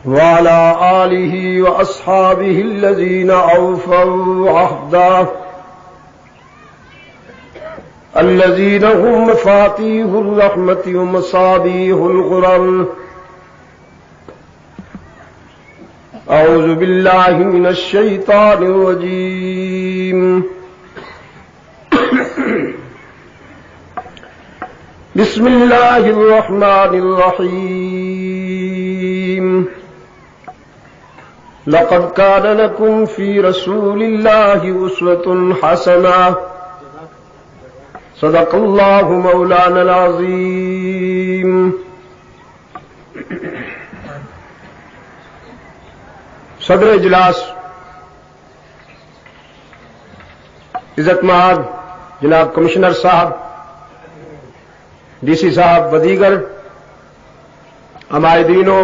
وعلى آله وأصحابه الذين أوفوا عهده الذين هم مفاتيح الرحمة ومصابيح الغرر. أعوذ بالله من الشيطان الرجيم. بسم الله الرحمن الرحيم. لقد كان لكم في رسول الله أسوة حسنة. صدق الله مولانا العظيم. صدر اجلاس عزت مآب جناب کمشنر صاحب، ڈی سی صاحب و دیگر عمائدین و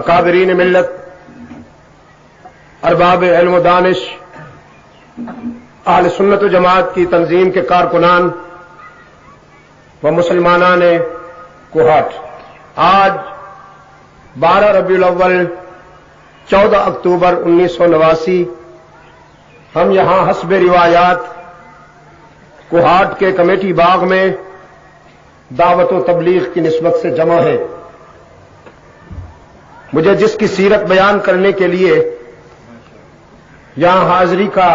اکابرین ملت، ارباب علم و دانش، اہل سنت و جماعت کی تنظیم کے کارکنان و مسلمانان کوہاٹ، آج 12 ربیع الاول 14 اکتوبر 1989 ہم یہاں حسب روایات کوہاٹ کے کمیٹی باغ میں دعوت و تبلیغ کی نسبت سے جمع ہیں. مجھے جس کی سیرت بیان کرنے کے لیے یہاں حاضری کا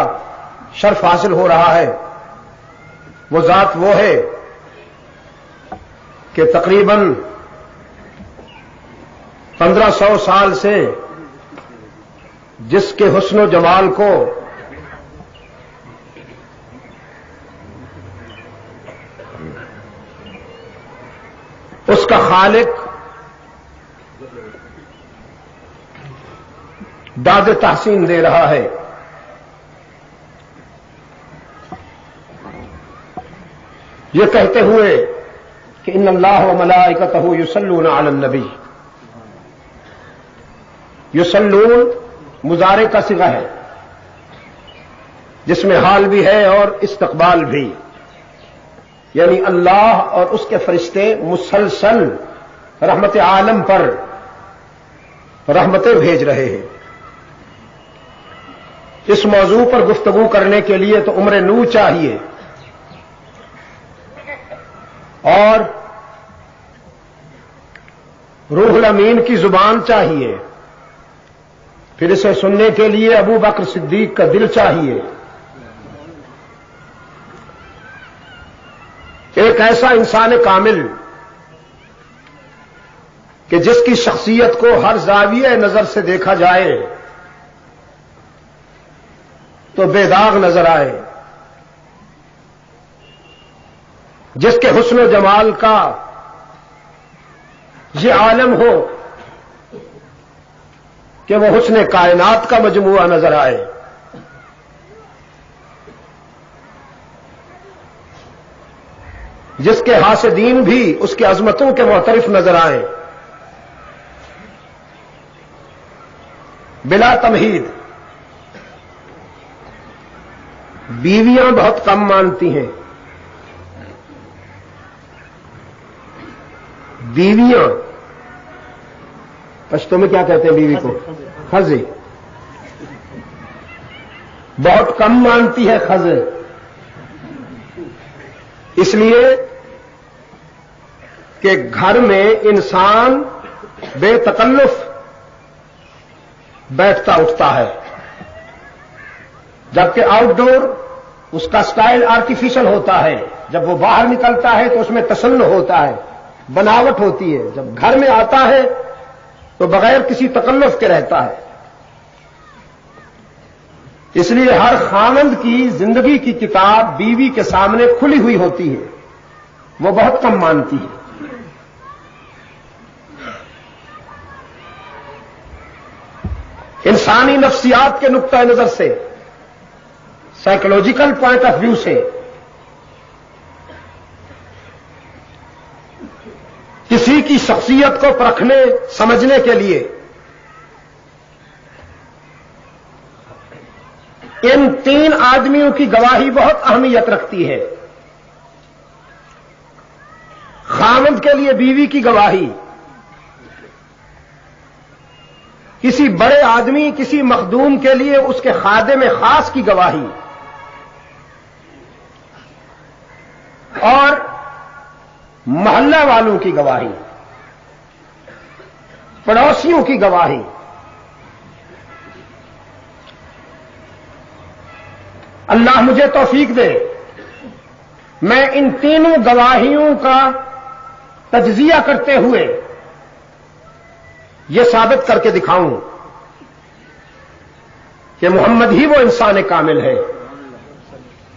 شرف حاصل ہو رہا ہے، وہ ذات وہ ہے کہ تقریباً 1500 سال سے جس کے حسن و جمال کو اس کا خالق داد تحسین دے رہا ہے. یہ کہتے ہوئے کہ ان اللہ و ملائکتہ یصلون علی النبی. یصلون مضارع کا صیغہ ہے جس میں حال بھی ہے اور استقبال بھی، یعنی اللہ اور اس کے فرشتے مسلسل رحمت عالم پر رحمتیں بھیج رہے ہیں. اس موضوع پر گفتگو کرنے کے لیے تو عمر نو چاہیے اور روح الامین کی زبان چاہیے، پھر اسے سننے کے لیے ابو بکر صدیق کا دل چاہیے. ایک ایسا انسان کامل کہ جس کی شخصیت کو ہر زاویہ نظر سے دیکھا جائے تو بے داغ نظر آئے، جس کے حسن و جمال کا یہ عالم ہو کہ وہ حسن کائنات کا مجموعہ نظر آئے. جس کے حاسدین بھی اس کی عظمتوں کے معترف نظر آئیں. بلا تمہید بیویاں بہت کم مانتی ہیں. بیویاں پشتو میں کیا کہتے ہیں بیوی کو؟ خزے. بہت کم مانتی ہے خزے، اس لیے کہ گھر میں انسان بے تکلف بیٹھتا اٹھتا ہے، جبکہ آؤٹ ڈور اس کا سٹائل آرٹیفیشل ہوتا ہے. جب وہ باہر نکلتا ہے تو اس میں تسنع ہوتا ہے، بناوٹ ہوتی ہے. جب گھر میں آتا ہے تو بغیر کسی تکلف کے رہتا ہے. اس لیے ہر خاوند کی زندگی کی کتاب بیوی کے سامنے کھلی ہوئی ہوتی ہے، وہ بہت کم مانتی ہے. انسانی نفسیات کے نقطہ نظر سے، سائیکولوجیکل پوائنٹ آف ویو سے، کسی کی شخصیت کو پرکھنے سمجھنے کے لیے ان 3 آدمیوں کی گواہی بہت اہمیت رکھتی ہے. خاوند کے لیے بیوی کی گواہی، کسی بڑے آدمی کسی مخدوم کے لیے اس کے خادم خاص کی گواہی، اور محلہ والوں کی گواہی، پڑوسیوں کی گواہی۔ اللہ مجھے توفیق دے میں ان تینوں گواہیوں کا تجزیہ کرتے ہوئے یہ ثابت کر کے دکھاؤں کہ محمد ہی وہ انسان کامل ہے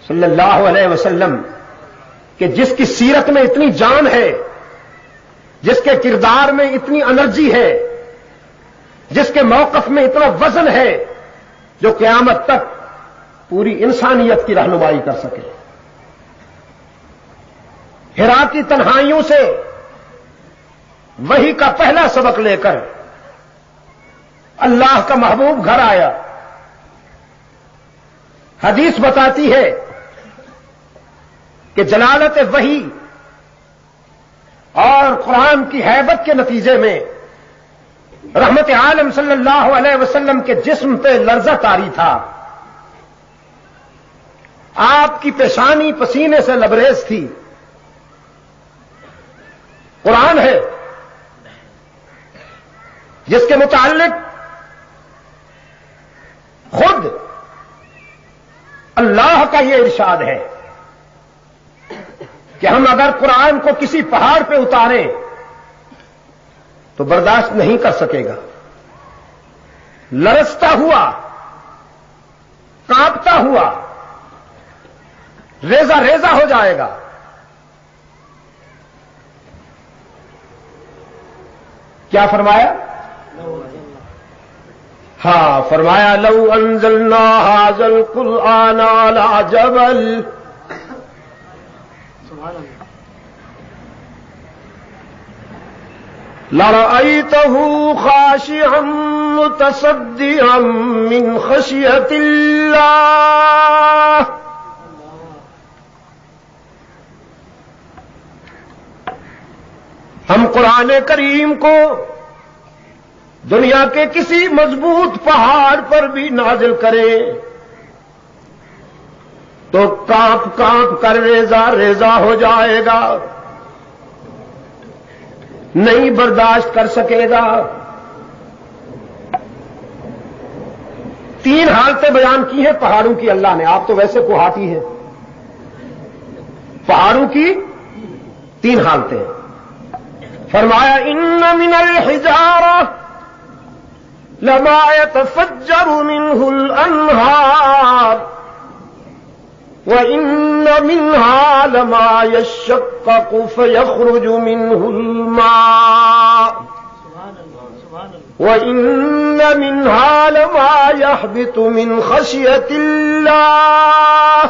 صلی اللہ علیہ وسلم کہ جس کی سیرت میں اتنی جان ہے، جس کے کردار میں اتنی انرجی ہے، جس کے موقف میں اتنا وزن ہے، جو قیامت تک پوری انسانیت کی رہنمائی کر سکے۔ ہرا کی تنہائیوں سے وحی کا پہلا سبق لے کر اللہ کا محبوب گھر آیا۔ حدیث بتاتی ہے کہ جلالت وحی اور قرآن کی ہیبت کے نتیجے میں رحمت عالم صلی اللہ علیہ وسلم کے جسم پہ لرزہ طاری تھا، آپ کی پیشانی پسینے سے لبریز تھی۔ قرآن ہے جس کے متعلق خود اللہ کا یہ ارشاد ہے کہ ہم اگر قرآن کو کسی پہاڑ پہ اتاریں تو برداشت نہیں کر سکے گا، لرزتا ہوا، کانپتا ہوا، ریزہ ریزہ ہو جائے گا۔ کیا فرمایا؟ ہاں فرمایا لو انزلنا هذا القرآن على جبل لرأيته خاشعا متصدعا من خشية الله۔ ہم قرآن کریم کو دنیا کے کسی مضبوط پہاڑ پر بھی نازل کریں تو کانپ کانپ کر ریزہ ریزہ ہو جائے گا، نہیں برداشت کر سکے گا۔ تین حالتیں بیان کی ہیں پہاڑوں کی اللہ نے، آپ تو ویسے کوہاتی ہیں۔ پہاڑوں کی تین حالتیں فرمایا ان من الحجارہ لما يتفجر منه الانہار وان منها لما يشقق فيخرج منه الماء وان منها لما يهبط من خشية الله۔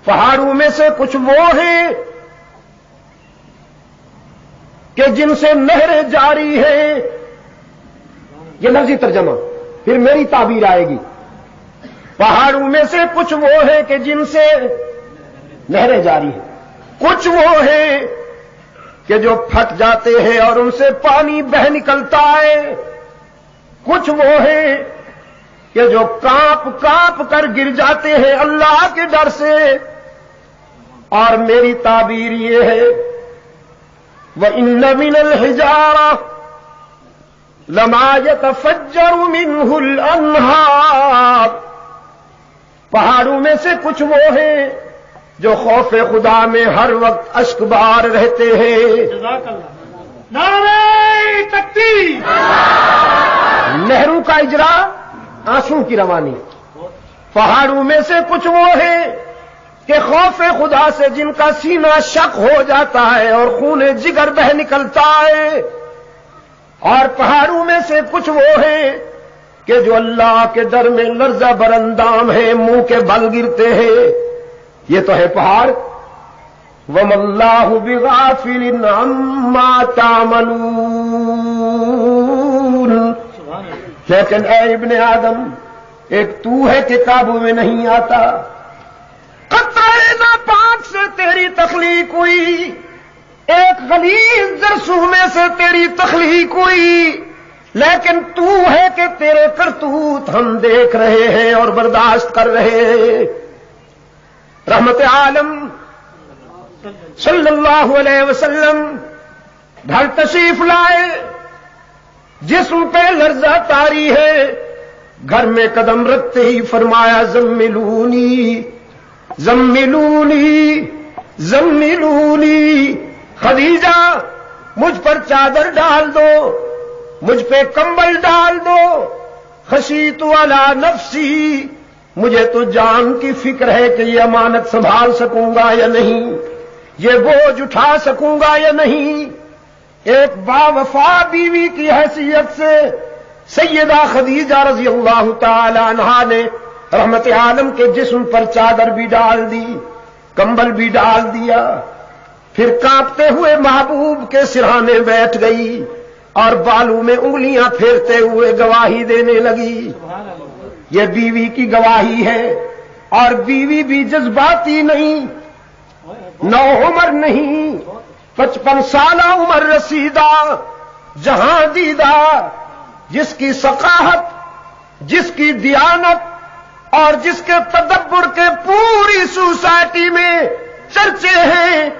پہاڑوں میں سے کچھ وہ ہیں کہ جن سے نہریں جاری ہیں، یہ لفظی ترجمہ، پھر میری تعبیر آئے گی۔ پہاڑوں میں سے کچھ وہ ہیں کہ جن سے نہریں جاری ہیں، کچھ وہ ہیں کہ جو پھٹ جاتے ہیں اور ان سے پانی بہہ نکلتا ہے، کچھ وہ ہیں کہ جو کانپ کانپ کر گر جاتے ہیں اللہ کے ڈر سے، اور میری تعبیر یہ ہے وَإِنَّ مِنَ الْحِجَارَةِ لَمَا يَتَفَجَّرُ مِنْهُ الْأَنْهَارُ۔ پہاڑوں میں سے کچھ وہ ہیں جو خوف خدا میں ہر وقت اشک بار رہتے ہیں۔ جزاک اللہ، نعرہ تکبیر۔ نہروں کا اجرا، آنسوں کی روانی۔ پہاڑوں میں سے کچھ وہ ہیں کہ خوف خدا سے جن کا سینہ شق ہو جاتا ہے اور خون جگر بہ نکلتا ہے، اور پہاڑوں میں سے کچھ وہ ہیں کہ جو اللہ کے ڈر میں لرزہ براندام ہیں، منہ کے بل گرتے ہیں۔ یہ تو ہے پہاڑ۔ وَمَا اللَّهُ بِغَافِلٍ عَمَّا تَعْمَلُونَ۔ لیکن اے ابن آدم، ایک تو ہے کہ قابو میں نہیں آتا۔ قطرہ ناپاک سے تیری تخلیق ہوئی، ایک غلیظ جرثومے سے تیری تخلیق ہوئی، لیکن تو ہے کہ تیرے کرتوت ہم دیکھ رہے ہیں اور برداشت کر رہے ہیں۔ رحمت عالم صلی اللہ علیہ وسلم گھر تشریف لائے، جسم پہ لرزہ طاری ہے، گھر میں قدم رکھتے ہی فرمایا زملونی زملونی زملونی، خدیجہ مجھ پر چادر ڈال دو، مجھ پہ کمبل ڈال دو، خشیت علی نفسی، مجھے تو جان کی فکر ہے کہ یہ امانت سنبھال سکوں گا یا نہیں، یہ بوجھ اٹھا سکوں گا یا نہیں۔ ایک باوفا بیوی کی حیثیت سے سیدہ خدیجہ رضی اللہ تعالی عنہا نے رحمت عالم کے جسم پر چادر بھی ڈال دی، کمبل بھی ڈال دیا، پھر کانپتے ہوئے محبوب کے سرہانے بیٹھ گئی اور بالوں میں انگلیاں پھیرتے ہوئے گواہی دینے لگی۔ یہ بیوی کی گواہی ہے، اور بیوی بھی جذباتی نہیں، نو عمر نہیں، 55 سالہ عمر رسیدہ، جہاں دیدہ، جس کی ثقافت، جس کی دیانت اور جس کے تدبر کے پوری سوسائٹی میں چرچے ہیں،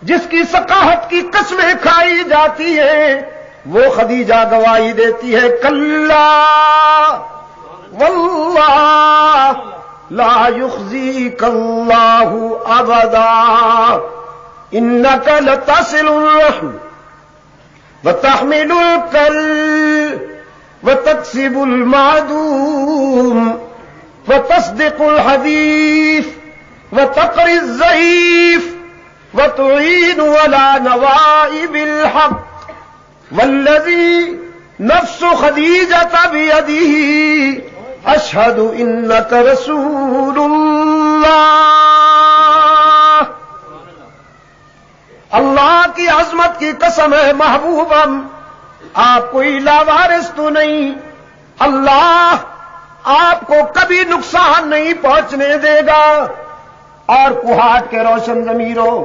جس کی ثقافت کی قسمیں کھائی جاتی ہیں، وہ خدیجہ گواہی دیتی ہے کلا واللہ لا یخزیک اللہ ابدا انک لتصل الرحم وتحمل الکل وتکسب المعدوم وتصدق الحدیث وتقری الضعیف وتعین علی نوائب الحق والذی نفس خدیجہ بیدہ اشہد انک رسول اللہ۔ اللہ کی عظمت کی قسم ہے محبوبم، آپ کوئی لاوارث تو نہیں، اللہ آپ کو کبھی نقصان نہیں پہنچنے دے گا۔ اور کوہاٹ کے روشن ضمیروں،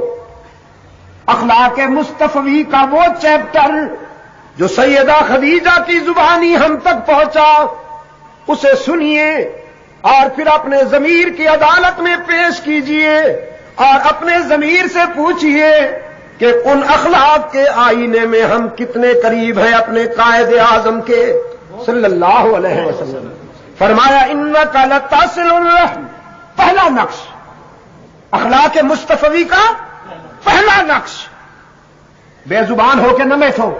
اخلاق مصطفی کا وہ چیپٹر جو سیدہ خدیجہ کی زبانی ہم تک پہنچا، اسے سنیے اور پھر اپنے ضمیر کی عدالت میں پیش کیجئے اور اپنے ضمیر سے پوچھئے کہ ان اخلاق کے آئینے میں ہم کتنے قریب ہیں اپنے قائد اعظم کے صلی اللہ علیہ وسلم۔ فرمایا انک لتصل الرحم، پہلا نقش اخلاق مصطفی کا، پہلا نقش بے زبان ہو کے نہ بیٹھو،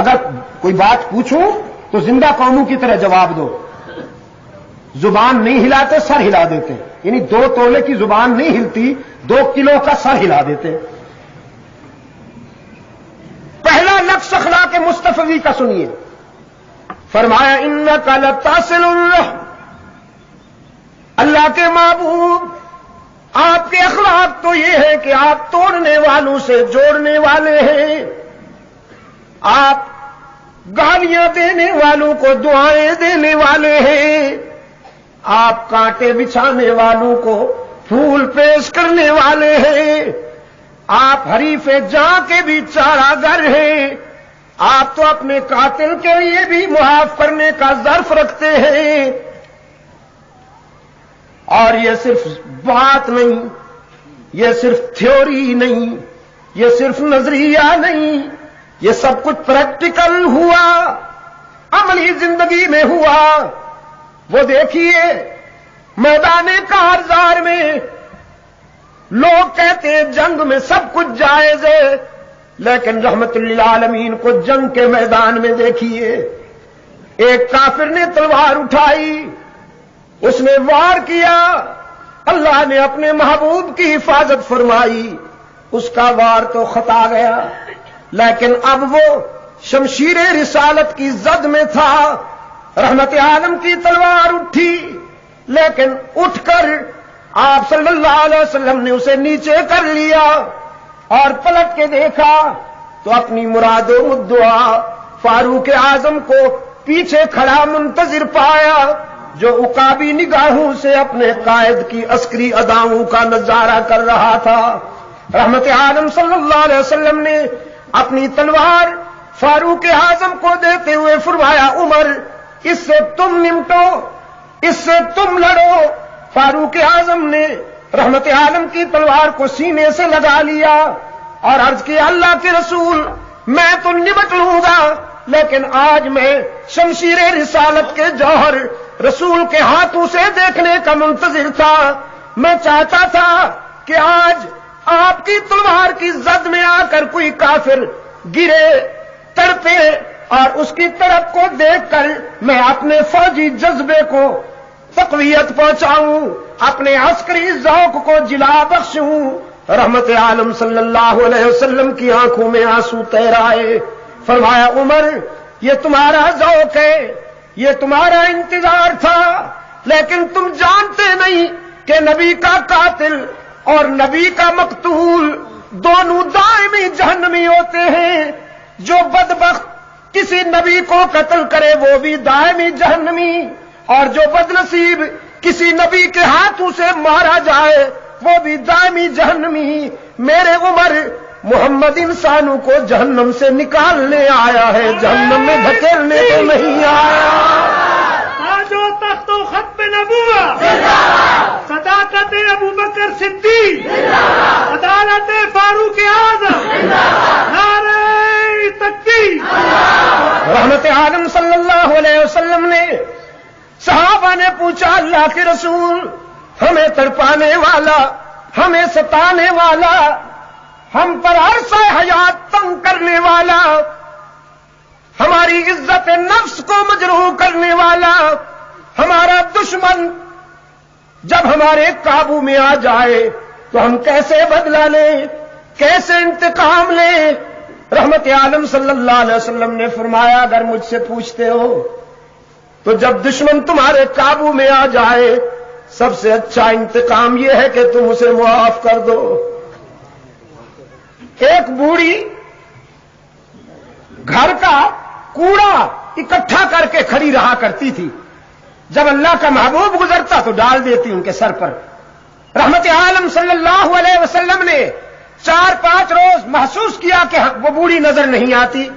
اگر کوئی بات پوچھو تو زندہ قوموں کی طرح جواب دو، زبان نہیں ہلاتے سر ہلا دیتے، یعنی 2 تولے کی زبان نہیں ہلتی، 2 کلو کا سر ہلا دیتے۔ پہلا نقش اخلاق مصطفی کا سنیے، فرمایا انک لتصل الرحم، اللہ کے محبوب آپ کے اخلاق تو یہ ہے کہ آپ توڑنے والوں سے جوڑنے والے ہیں، آپ گالیاں دینے والوں کو دعائیں دینے والے ہیں، آپ کانٹے بچھانے والوں کو پھول پیش کرنے والے ہیں، آپ حریف جاں کے بھی چارہ گر ہیں، آپ تو اپنے قاتل کے لیے بھی معاف کرنے کا ظرف رکھتے ہیں۔ اور یہ صرف بات نہیں، یہ صرف تھیوری نہیں، یہ صرف نظریہ نہیں، یہ سب کچھ پریکٹیکل ہوا، عملی زندگی میں ہوا۔ وہ دیکھیے میدان کارزار میں لوگ کہتے ہیں جنگ میں سب کچھ جائز ہے، لیکن رحمت للعالمین کو جنگ کے میدان میں دیکھیے، ایک کافر نے تلوار اٹھائی، اس نے وار کیا، اللہ نے اپنے محبوب کی حفاظت فرمائی، اس کا وار تو خطا گیا، لیکن اب وہ شمشیر رسالت کی زد میں تھا، رحمت عالم کی تلوار اٹھی، لیکن اٹھ کر آپ صلی اللہ علیہ وسلم نے اسے نیچے کر لیا اور پلٹ کے دیکھا تو اپنی مراد و مدعا فاروق اعظم کو پیچھے کھڑا منتظر پایا۔ جو عقابی نگاہوں سے اپنے قائد کی عسکری اداؤں کا نظارہ کر رہا تھا۔ رحمت عالم صلی اللہ علیہ وسلم نے اپنی تلوار فاروق اعظم کو دیتے ہوئے فرمایا، عمر اس سے تم نمٹو، اس سے تم لڑو۔ فاروق اعظم نے رحمت عالم کی تلوار کو سینے سے لگا لیا اور عرض کیا، اللہ کے رسول میں تو نمٹ لوں گا، لیکن آج میں شمشیر رسالت کے جوہر رسول کے ہاتھوں سے دیکھنے کا منتظر تھا۔ میں چاہتا تھا کہ آج آپ کی تلوار کی زد میں آ کر کوئی کافر گرے، تڑپے، اور اس کی طرف کو دیکھ کر میں اپنے فوجی جذبے کو تقویت پہنچاؤں، اپنے عسکری ذوق کو جلا بخشوں۔ رحمت عالم صلی اللہ علیہ وسلم کی آنکھوں میں آنسو تیر آئے۔ فرمایا، عمر یہ تمہارا ذوق ہے، یہ تمہارا انتظار تھا، لیکن تم جانتے نہیں کہ نبی کا قاتل اور نبی کا مقتول دونوں دائمی جہنمی ہوتے ہیں۔ جو بدبخت کسی نبی کو قتل کرے وہ بھی دائمی جہنمی، اور جو بدنصیب کسی نبی کے ہاتھوں سے مارا جائے وہ بھی دائمی جہنمی۔ میرے عمر، محمد انسانوں کو جہنم سے نکالنے آیا ہے، جہنم میں دھکیلنے تو نہیں آیا۔ جو تخت و ختم نبوت، صداقت ابو بکر صدیق، عدالت فاروق اعظم، نعرہ تکبیر۔ رحمت عالم صلی اللہ علیہ وسلم نے، صحابہ نے پوچھا، اللہ کے رسول ہمیں تڑپانے والا، ہمیں ستانے والا، ہم پر عرصہ حیات تنگ کرنے والا، ہماری عزت نفس کو مجروح کرنے والا ہمارا دشمن جب ہمارے قابو میں آ جائے تو ہم کیسے بدلہ لیں، کیسے انتقام لیں؟ رحمت عالم صلی اللہ علیہ وسلم نے فرمایا، اگر مجھ سے پوچھتے ہو تو جب دشمن تمہارے قابو میں آ جائے سب سے اچھا انتقام یہ ہے کہ تم اسے معاف کر دو۔ ایک بوڑھی گھر کا کوڑا اکٹھا کر کے کھڑی رہا کرتی تھی، جب اللہ کا محبوب گزرتا تو ڈال دیتی ان کے سر پر۔ رحمت عالم صلی اللہ علیہ وسلم نے 4-5 روز محسوس کیا کہ وہ بوڑھی نظر نہیں آتی۔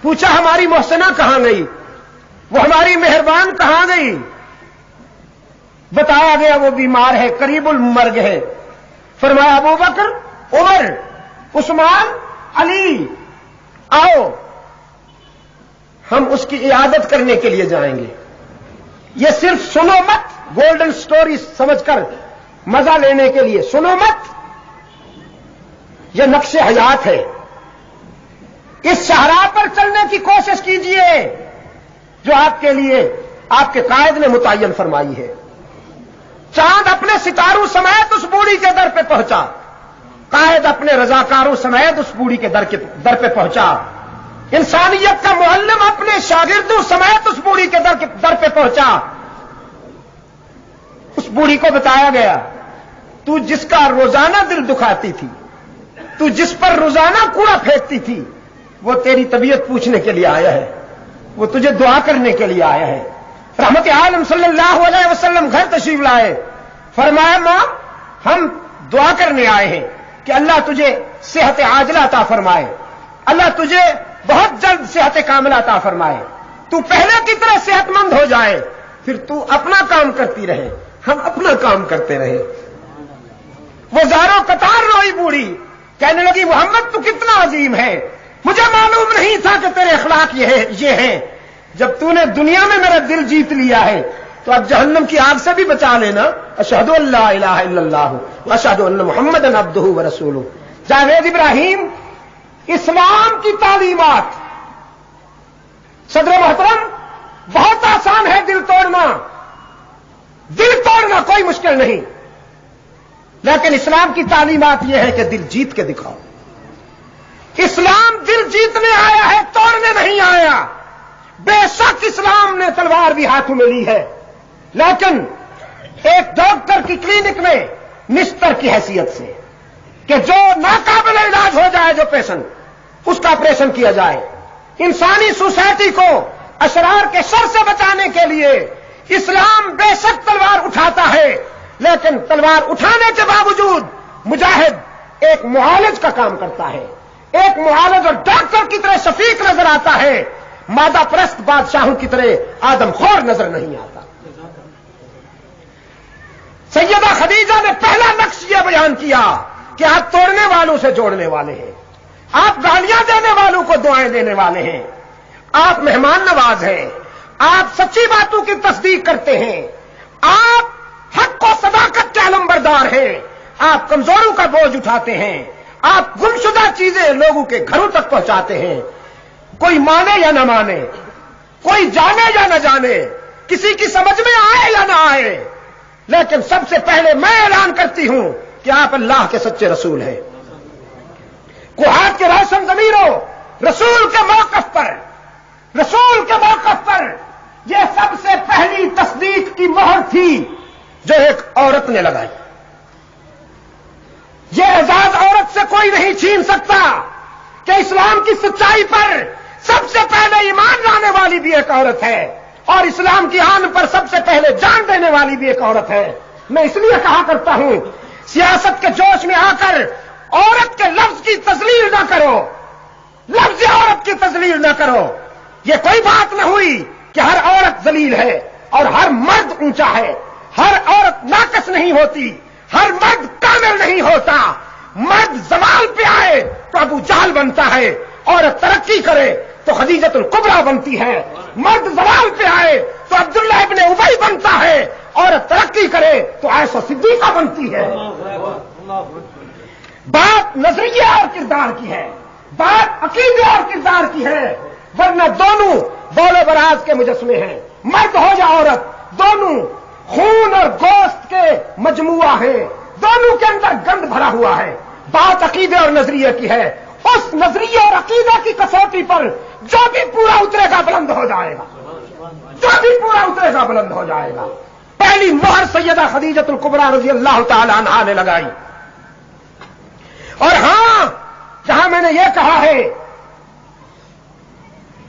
پوچھا، ہماری محسنہ کہاں گئی، وہ ہماری مہربان کہاں گئی؟ بتایا گیا وہ بیمار ہے، قریب المرگ ہے۔ فرمایا، ابو بکر، عمر، عثمان، علی، آؤ ہم اس کی عیادت کرنے کے لیے جائیں گے۔ یہ صرف سنو مت، گولڈن سٹوری سمجھ کر مزہ لینے کے لیے سنو مت، یہ نقش حیات ہے۔ اس شاہراہ پر چلنے کی کوشش کیجئے جو آپ کے لیے آپ کے قائد نے متعین فرمائی ہے۔ چاند اپنے ستاروں سمیت اس بوڑھی کے در پہ پہنچا، قائد اپنے رضاکاروں سمیت اس بوڑھی کے در پہ پہنچا، انسانیت کا معلم اپنے شاگردوں سمیت اس بوڑھی کے در پہ پہنچا۔ اس بوڑھی کو بتایا گیا، تو جس کا روزانہ دل دکھاتی تھی، تو جس پر روزانہ کوڑا پھینکتی تھی، وہ تیری طبیعت پوچھنے کے لیے آیا ہے، وہ تجھے دعا کرنے کے لیے آیا ہے۔ رحمت عالم صلی اللہ علیہ وسلم گھر تشریف لائے، فرمایا، ماں ہم دعا کرنے آئے ہیں کہ اللہ تجھے صحت عاجلہ عطا فرمائے، اللہ تجھے بہت جلد صحت کاملہ عطا فرمائے، تو پہلے کی طرح صحت مند ہو جائے، پھر تو اپنا کام کرتی رہے، ہم اپنا کام کرتے رہے۔ وہ زاروں قطار روئی بوڑھی، کہنے لگی، محمد تو کتنا عظیم ہے، مجھے معلوم نہیں تھا کہ تیرے اخلاق یہ ہیں۔ جب تو نے دنیا میں میرا دل جیت لیا ہے تو اب جہنم کی آگ سے بھی بچا لینا۔ اشہد ان لا الہ الا اللہ واشہد ان محمدًا عبدہ ورسولہ۔ جاوید ابراہیم، اسلام کی تعلیمات، صدر محترم، بہت آسان ہے دل توڑنا، دل توڑنا کوئی مشکل نہیں، لیکن اسلام کی تعلیمات یہ ہے کہ دل جیت کے دکھاؤ۔ اسلام دل جیتنے آیا ہے، توڑنے نہیں آیا۔ بے شک اسلام نے تلوار بھی ہاتھوں میں لی ہے، لیکن ایک ڈاکٹر کی کلینک میں نشتر کی حیثیت سے کہ جو ناقابل علاج ہو جائے جو پیشنٹ، اس کا آپریشن کیا جائے۔ انسانی سوسائٹی کو اشرار کے شر سے بچانے کے لیے اسلام بے شک تلوار اٹھاتا ہے، لیکن تلوار اٹھانے کے باوجود مجاہد ایک معالج کا کام کرتا ہے، ایک معالج اور ڈاکٹر کی طرح شفیق نظر آتا ہے، مادہ پرست بادشاہوں کی طرح آدم خور نظر نہیں آتا۔ سیدہ خدیجہ نے پہلا نقش یہ بیان کیا کہ آپ توڑنے والوں سے جوڑنے والے ہیں، آپ گالیاں دینے والوں کو دعائیں دینے والے ہیں، آپ مہمان نواز ہیں، آپ سچی باتوں کی تصدیق کرتے ہیں، آپ حق و صداقت کے علمبردار ہیں، آپ کمزوروں کا بوجھ اٹھاتے ہیں، آپ گمشدہ چیزیں لوگوں کے گھروں تک پہنچاتے ہیں، کوئی مانے یا نہ مانے، کوئی جانے یا نہ جانے، کسی کی سمجھ میں آئے یا نہ آئے، لیکن سب سے پہلے میں اعلان کرتی ہوں کہ آپ اللہ کے سچے رسول ہیں۔ کوہات کے روشن ضمیروں، رسول کے موقف پر یہ سب سے پہلی تصدیق کی مہر تھی جو ایک عورت نے لگائی۔ یہ اعزاز عورت سے کوئی نہیں چھین سکتا کہ اسلام کی سچائی پر سب سے پہلے ایمان لانے والی بھی ایک عورت ہے، اور اسلام کی آن پر سب سے پہلے جان دینے والی بھی ایک عورت ہے۔ میں اس لیے کہا کرتا ہوں، سیاست کے جوش میں آ کر عورت کے لفظ کی تذلیل نہ کرو، لفظ عورت کی تذلیل نہ کرو۔ یہ کوئی بات نہ ہوئی کہ ہر عورت ذلیل ہے اور ہر مرد اونچا ہے، ہر عورت ناقص نہیں ہوتی، ہر مرد کامل نہیں ہوتا۔ مرد زوال پہ آئے تو ابو جہل بنتا ہے، عورت ترقی کرے تو خدیجۃ الکبریٰ بنتی ہے، مرد زوال پہ آئے تو عبداللہ ابن ابی بنتا ہے، عورت ترقی کرے تو عائشہ صدیقہ بنتی ہے۔ بات نظریے اور کردار کی ہے، بات عقیدے اور کردار کی ہے، ورنہ دونوں بول و براز کے مجسمے ہیں، مرد ہو یا عورت، دونوں خون اور گوشت کے مجموعہ ہیں، دونوں کے اندر گند بھرا ہوا ہے۔ بات عقیدے اور نظریے کی ہے، اس نظریے اور عقیدہ کی کسوٹی پر جو بھی پورا اترے گا بلند ہو جائے گا، جو بھی پورا اترے گا بلند ہو جائے گا۔ پہلی مہر سیدہ خدیجۃ الکبریٰ رضی اللہ تعالی عنہا نے لگائی۔ اور ہاں، جہاں میں نے یہ کہا ہے،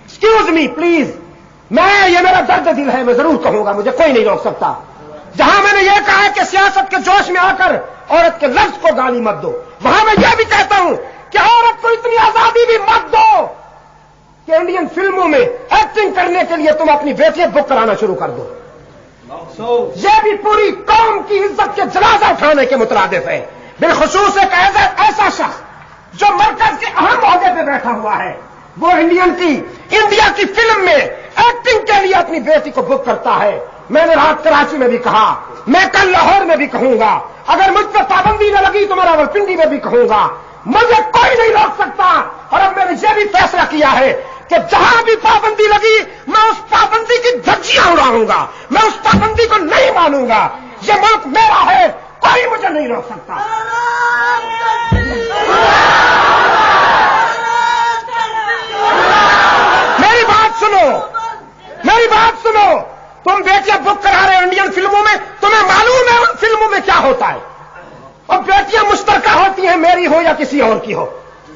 ایکسکیوز می پلیز، یہ میرا درد دل ہے، میں ضرور کہوں گا، مجھے کوئی نہیں روک سکتا۔ جہاں میں نے یہ کہا ہے کہ سیاست کے جوش میں آ کر عورت کے لفظ کو گالی مت دو، وہاں میں یہ بھی کہتا ہوں کہ عورت کو اتنی آزادی بھی مت دو کہ انڈین فلموں میں ایکٹنگ کرنے کے لیے تم اپنی بیٹیاں بک کرانا شروع کر دو۔ یہ بھی پوری قوم کی عزت کے جنازہ اٹھانے کے مترادف ہے، بالخصوص ایک ایسا شخص جو مرکز کے اہم عہدے پہ بیٹھا ہوا ہے، وہ انڈیا کی فلم میں ایکٹنگ کے لیے اپنی بیٹی کو بک کرتا ہے۔ میں نے رات کراچی میں بھی کہا، میں کل لاہور میں بھی کہوں گا، اگر مجھ پر پابندی نہ لگی تو میں راولپنڈی میں بھی کہوں گا، مجھے کوئی نہیں روک سکتا۔ اور اب میں نے یہ بھی فیصلہ کیا ہے کہ جہاں بھی پابندی لگی میں اس پابندی کی دھجیاں اڑاؤں گا، میں اس پابندی کو نہیں مانوں گا۔ یہ ملک میرا ہے، کوئی مجھے نہیں روک سکتا۔ میری بات سنو، تم بیٹیاں بک کرا رہے انڈین فلموں میں، تمہیں معلوم ہے ان فلموں میں کیا ہوتا ہے؟ اور بیٹیاں مشترکہ ہوتی ہیں، میری ہو یا کسی اور کی ہو،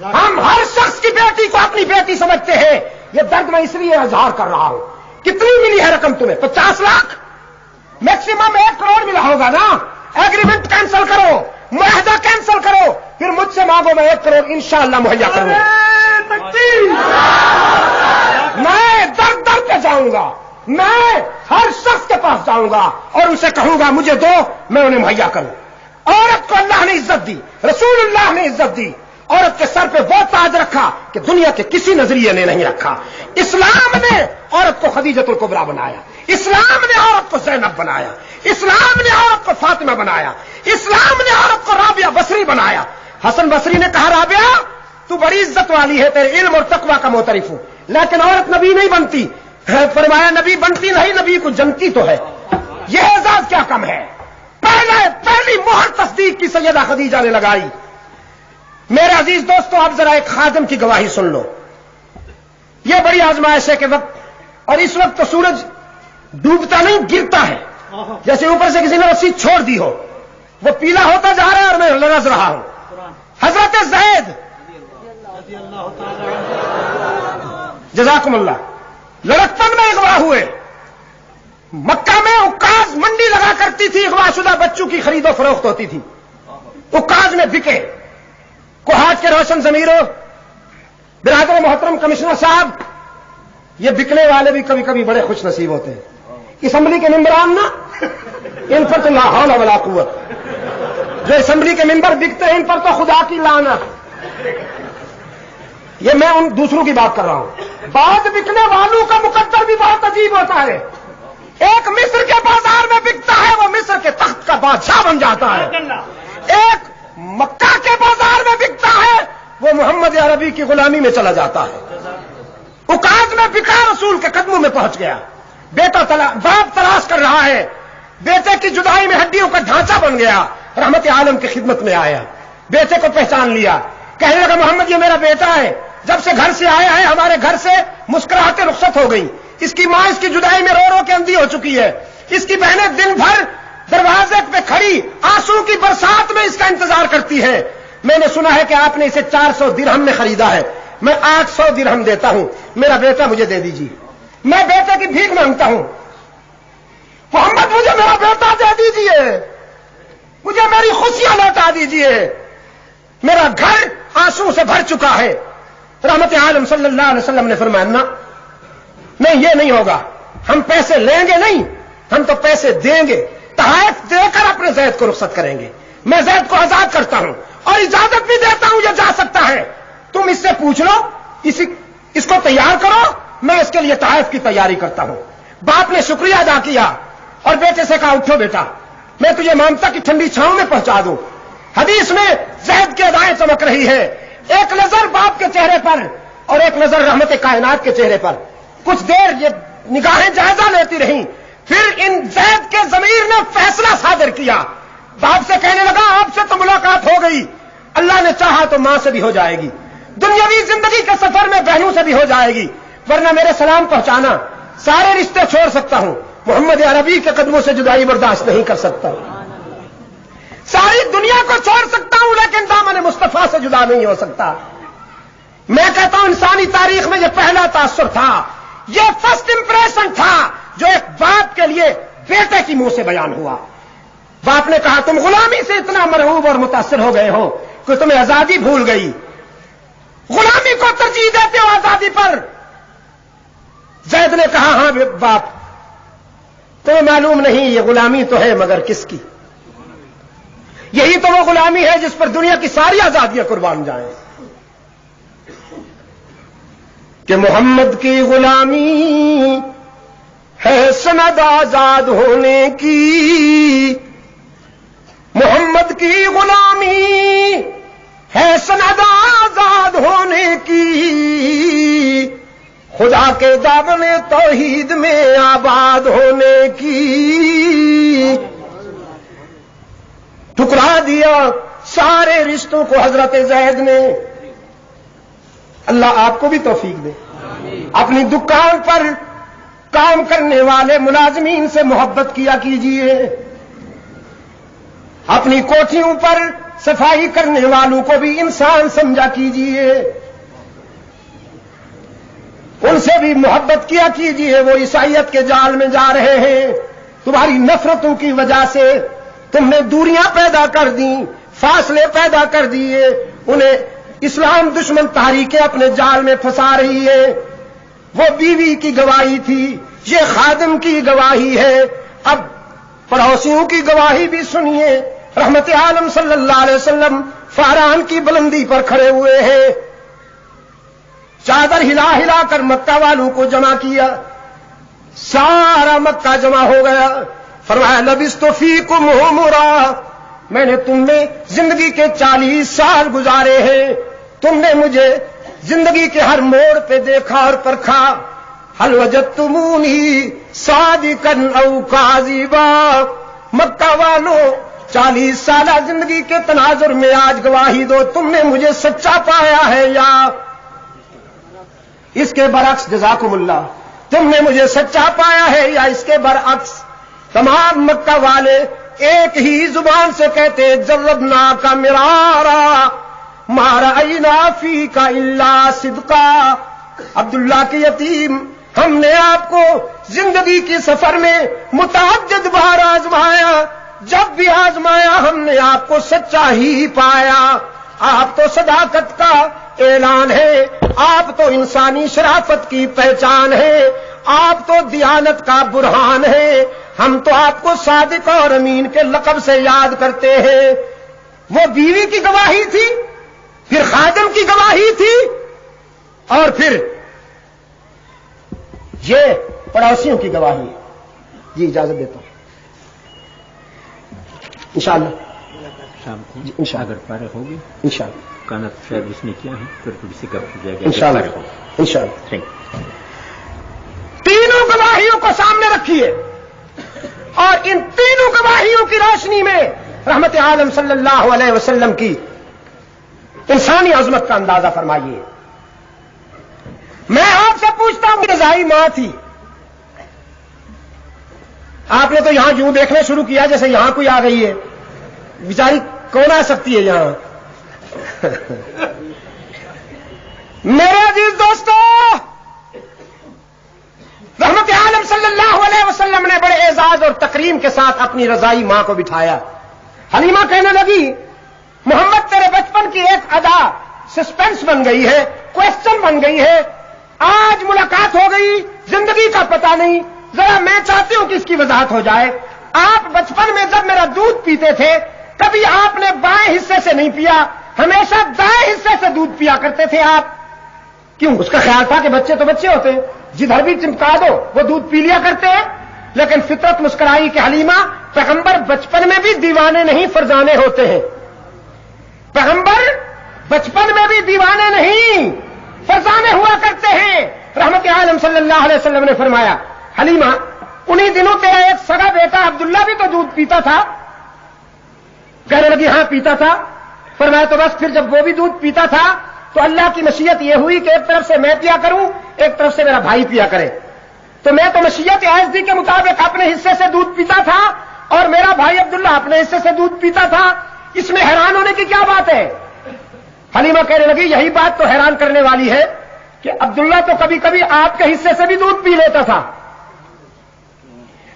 ہم ہر شخص کی بیٹی کو اپنی بیٹی سمجھتے ہیں۔ یہ درد میں اس لیے اظہار کر رہا ہوں۔ کتنی ملی ہے رقم تمہیں؟ 50 لاکھ، میکسیمم 1 کروڑ ملا ہوگا نا؟ ایگریمنٹ کینسل کرو، معاہدہ کینسل کرو، پھر مجھ سے مانگو، میں 1 کروڑ انشاءاللہ مہیا کروں گا۔ میں در در پہ جاؤں گا، میں ہر شخص کے پاس جاؤں گا اور اسے کہوں گا مجھے دو، میں انہیں مہیا کروں۔ عورت کو اللہ نے عزت دی، رسول اللہ نے عزت دی، عورت کے سر پہ وہ تاج رکھا کہ دنیا کے کسی نظریے نے نہیں رکھا۔ اسلام نے عورت کو خدیجۃ الکبریٰ بنایا، اسلام نے عورت کو زینب بنایا، اسلام نے عورت کو فاطمہ بنایا، اسلام نے عورت کو رابعہ بصری بنایا۔ حسن بصری نے کہا رابعہ تو بڑی عزت والی ہے، تیرے علم اور تقوی کا معترف ہوں، لیکن عورت نبی نہیں بنتی۔ فرمایا نبی بنتی نہیں، نبی کو جنتی تو ہے۔ یہ اعزاز کیا کم ہے؟ پہلی مہر تصدیق کی سیدہ خدیجہ نے لگائی۔ میرے عزیز دوستو، اب ذرا ایک خادم کی گواہی سن لو۔ یہ بڑی آزمائش ہے کہ وقت، اور اس وقت تو سورج ڈوبتا نہیں، گرتا ہے، جیسے اوپر سے کسی نے رسی چھوڑ دی ہو، وہ پیلا ہوتا جا رہا ہے اور میں لرز رہا ہوں۔ حضرت زید جزاکم اللہ لڑکپن میں اغوا ہوئے، مکہ میں عکاز منڈی لگا کرتی تھی، اغوا شدہ بچوں کی خرید و فروخت ہوتی تھی، عکاز میں بکے۔ کوہاٹ کے روشن ضمیروں، برادر محترم کمشنر صاحب، یہ بکنے والے بھی کبھی کبھی بڑے خوش نصیب ہوتے ہیں۔ اسمبلی کے ممبران نا، ان پر تو لا حول ولا قوت، جو اسمبلی کے ممبر بکتے ہیں ان پر تو خدا کی لعنت۔ یہ میں ان دوسروں کی بات کر رہا ہوں۔ بعض بکنے والوں کا مقدر بھی بہت عجیب ہوتا ہے۔ ایک مصر کے بازار میں بکتا ہے، وہ مصر کے تخت کا بادشاہ بن جاتا ہے۔ ایک مکہ کے بازار میں بکتا ہے، وہ محمد عربی کی غلامی میں چلا جاتا ہے۔ عکاز میں بکا، رسول کے قدموں میں پہنچ گیا۔ باپ تلاش کر رہا ہے، بیٹے کی جدائی میں ہڈیوں کا ڈھانچہ بن گیا، رحمت عالم کی خدمت میں آیا، بیٹے کو پہچان لیا، کہنے لگا محمد یہ میرا بیٹا ہے، جب سے گھر سے آیا ہے ہمارے گھر سے مسکراہٹیں رخصت ہو گئی، اس کی ماں اس کی جدائی میں رو رو کے اندھی ہو چکی ہے، اس کی بہنیں دن بھر دروازے پہ کھڑی آنسو کی برسات میں اس کا انتظار کرتی ہے۔ میں نے سنا ہے کہ آپ نے اسے 400 درہم میں خریدا ہے، میں 800 درہم دیتا ہوں، میرا بیٹا مجھے دے دیجیے، میں بیٹے کی بھیک مانگتا ہوں، محمد مجھے میرا بیٹا دے دیجیے، مجھے میری خوشیاں لوٹا دیجیے، میرا گھر آنسو سے بھر چکا ہے۔ رحمت عالم صلی اللہ علیہ وسلم نے فرمایا نہیں یہ نہیں ہوگا، ہم پیسے لیں گے نہیں، ہم تو پیسے دیں گے، تحائف دے کر اپنے زید کو رخصت کریں گے، میں زید کو آزاد کرتا ہوں اور اجازت بھی دیتا ہوں یہ جا سکتا ہے، تم اس سے پوچھ لو، اس کو تیار کرو، میں اس کے لیے تحائف کی تیاری کرتا ہوں۔ باپ نے شکریہ ادا کیا اور بیٹے سے کہا اٹھو بیٹا، میں تجھے مامتا کی ٹھنڈی چھاؤں میں پہنچا دوں۔ حدیث میں زید کی ادائیں چمک رہی ہے، ایک نظر باپ کے چہرے پر اور ایک نظر رحمت کائنات کے چہرے پر، کچھ دیر یہ نگاہیں جائزہ لیتی رہیں، پھر ان زید کے ضمیر نے فیصلہ صادر کیا، باپ سے کہنے لگا آپ سے تو ملاقات ہو گئی، اللہ نے چاہا تو ماں سے بھی ہو جائے گی، دنیاوی زندگی کے سفر میں بہنوں سے بھی ہو جائے گی، ورنہ میرے سلام پہنچانا، سارے رشتے چھوڑ سکتا ہوں، محمد عربی کے قدموں سے جدائی برداشت نہیں کر سکتا، ساری دنیا کو چھوڑ سکتا ہوں لیکن دامن مصطفیٰ سے جدا نہیں ہو سکتا۔ میں کہتا ہوں انسانی تاریخ میں یہ پہلا تاثر تھا، یہ فرسٹ امپریشن تھا جو ایک باپ کے لیے بیٹے کی منہ سے بیان ہوا۔ باپ نے کہا تم غلامی سے اتنا مرعوب اور متاثر ہو گئے ہو کہ تمہیں آزادی بھول گئی، غلامی کو ترجیح دیتے ہو آزادی پر۔ زید نے کہا ہاں باپ، تمہیں معلوم نہیں یہ غلامی تو ہے مگر کس کی، یہی تو وہ غلامی ہے جس پر دنیا کی ساری آزادیاں قربان جائیں، کہ محمد کی غلامی ہے سند آزاد ہونے کی، محمد کی غلامی ہے سند آزاد ہونے کی، خدا کے دامن توحید میں آباد ہونے کی۔ ٹھکرا دیا سارے رشتوں کو حضرت زید نے۔ اللہ آپ کو بھی توفیق دے، اپنی دکان پر کام کرنے والے ملازمین سے محبت کیا کیجئے، اپنی کوٹھیوں پر صفائی کرنے والوں کو بھی انسان سمجھا کیجئے، ان سے بھی محبت کیا کیجئے، وہ عیسائیت کے جال میں جا رہے ہیں، تمہاری نفرتوں کی وجہ سے تم نے دوریاں پیدا کر دیں، فاصلے پیدا کر دیے، انہیں اسلام دشمن تحریکیں اپنے جال میں پھنسا رہی ہے۔ وہ بیوی کی گواہی تھی، یہ خادم کی گواہی ہے، اب پڑوسیوں کی گواہی بھی سنیے۔ رحمت عالم صلی اللہ علیہ وسلم فاران کی بلندی پر کھڑے ہوئے ہیں، چادر ہلا ہلا کر مکہ والوں کو جمع کیا، سارا مکہ جمع ہو گیا، فرمایا لبثت فیکم عمرا، میں نے تم میں زندگی کے 40 سال گزارے ہیں، تم نے مجھے زندگی کے ہر موڑ پہ دیکھا اور پرکھا، هل وجدتمونی صادقا او کاذبا، مکہ والوں 40 سالہ زندگی کے تناظر میں آج گواہی دو، تم نے مجھے سچا پایا ہے یا اس کے برعکس، جزاکم اللہ، تم نے مجھے سچا پایا ہے یا اس کے برعکس۔ تمام مکہ والے ایک ہی زبان سے کہتے جربنا کا مرارا ما رأینا فیک الا صدقا۔ عبداللہ کے یتیم ہم نے آپ کو زندگی کی سفر میں متعدد بار آزمایا، جب بھی آزمایا ہم نے آپ کو سچا ہی پایا۔ آپ تو صداقت کا اعلان ہے، آپ تو انسانی شرافت کی پہچان ہے، آپ تو دیانت کا برہان ہے۔ ہم تو آپ کو صادق اور امین کے لقب سے یاد کرتے ہیں۔ وہ بیوی کی گواہی تھی، پھر خادم کی گواہی تھی، اور پھر یہ پڑوسیوں کی گواہی ہے۔ جی اجازت دیتا ہوں انشاءاللہ شام کو جی انشاءاللہ اگر فارغ ہوگی انشاءاللہ کانا شاید اس نے کیا ہے پھر تھوڑی سی گپ ہو جائے گا انشاءاللہ انشاءاللہ۔ تھینک تینوں گواہیوں کو سامنے رکھیے اور ان تینوں گواہیوں کی روشنی میں رحمت عالم صلی اللہ علیہ وسلم کی انسانی عظمت کا اندازہ فرمائیے۔ میں آپ سے پوچھتا ہوں، رضائی ماں تھی، آپ نے تو یہاں یوں دیکھنا شروع کیا جیسے یہاں کوئی آ گئی ہے، بیچاری کون آ سکتی ہے یہاں؟ میرے عزیز دوستو، رحمت عالم صلی اللہ علیہ وسلم نے بڑے اعزاز اور تکریم کے ساتھ اپنی رضائی ماں کو بٹھایا۔ حلیمہ کہنے لگی، محمد تیرے بچپن کی ایک ادا سسپینس بن گئی ہے، کوشچن بن گئی ہے، آج ملاقات ہو گئی، زندگی کا پتہ نہیں، ذرا میں چاہتی ہوں کہ اس کی وضاحت ہو جائے۔ آپ بچپن میں جب میرا دودھ پیتے تھے کبھی آپ نے بائیں حصے سے نہیں پیا، ہمیشہ دائیں حصے سے دودھ پیا کرتے تھے آپ، کیوں؟ اس کا خیال تھا کہ بچے تو بچے ہوتے ہیں، جدھر بھی چمکا دو وہ دودھ پی لیا کرتے ہیں۔ لیکن فطرت مسکرائی کہ حلیمہ، پیغمبر بچپن میں بھی دیوانے نہیں فرزانے ہوتے ہیں، پیغمبر بچپن میں بھی دیوانے نہیں فرزانے ہوا کرتے ہیں۔ رحمت عالم صلی اللہ علیہ وسلم نے فرمایا، حلیمہ انہی دنوں تیرا ایک سگا بیٹا عبداللہ بھی تو دودھ پیتا تھا؟ کہنے لگی ہاں پیتا تھا۔ فرمایا تو بس پھر جب وہ بھی دودھ پیتا تھا تو اللہ کی مشیت یہ ہوئی کہ ایک طرف سے میں پیا کروں، ایک طرف سے میرا بھائی پیا کرے، تو میں تو مشیت عائزی کے مطابق اپنے حصے سے دودھ پیتا تھا اور میرا بھائی عبداللہ اپنے حصے سے دودھ پیتا تھا، اس میں حیران ہونے کی کیا بات ہے؟ حلیمہ کہنے لگی یہی بات تو حیران کرنے والی ہے کہ عبداللہ تو کبھی کبھی آپ کے حصے سے بھی دودھ پی لیتا تھا،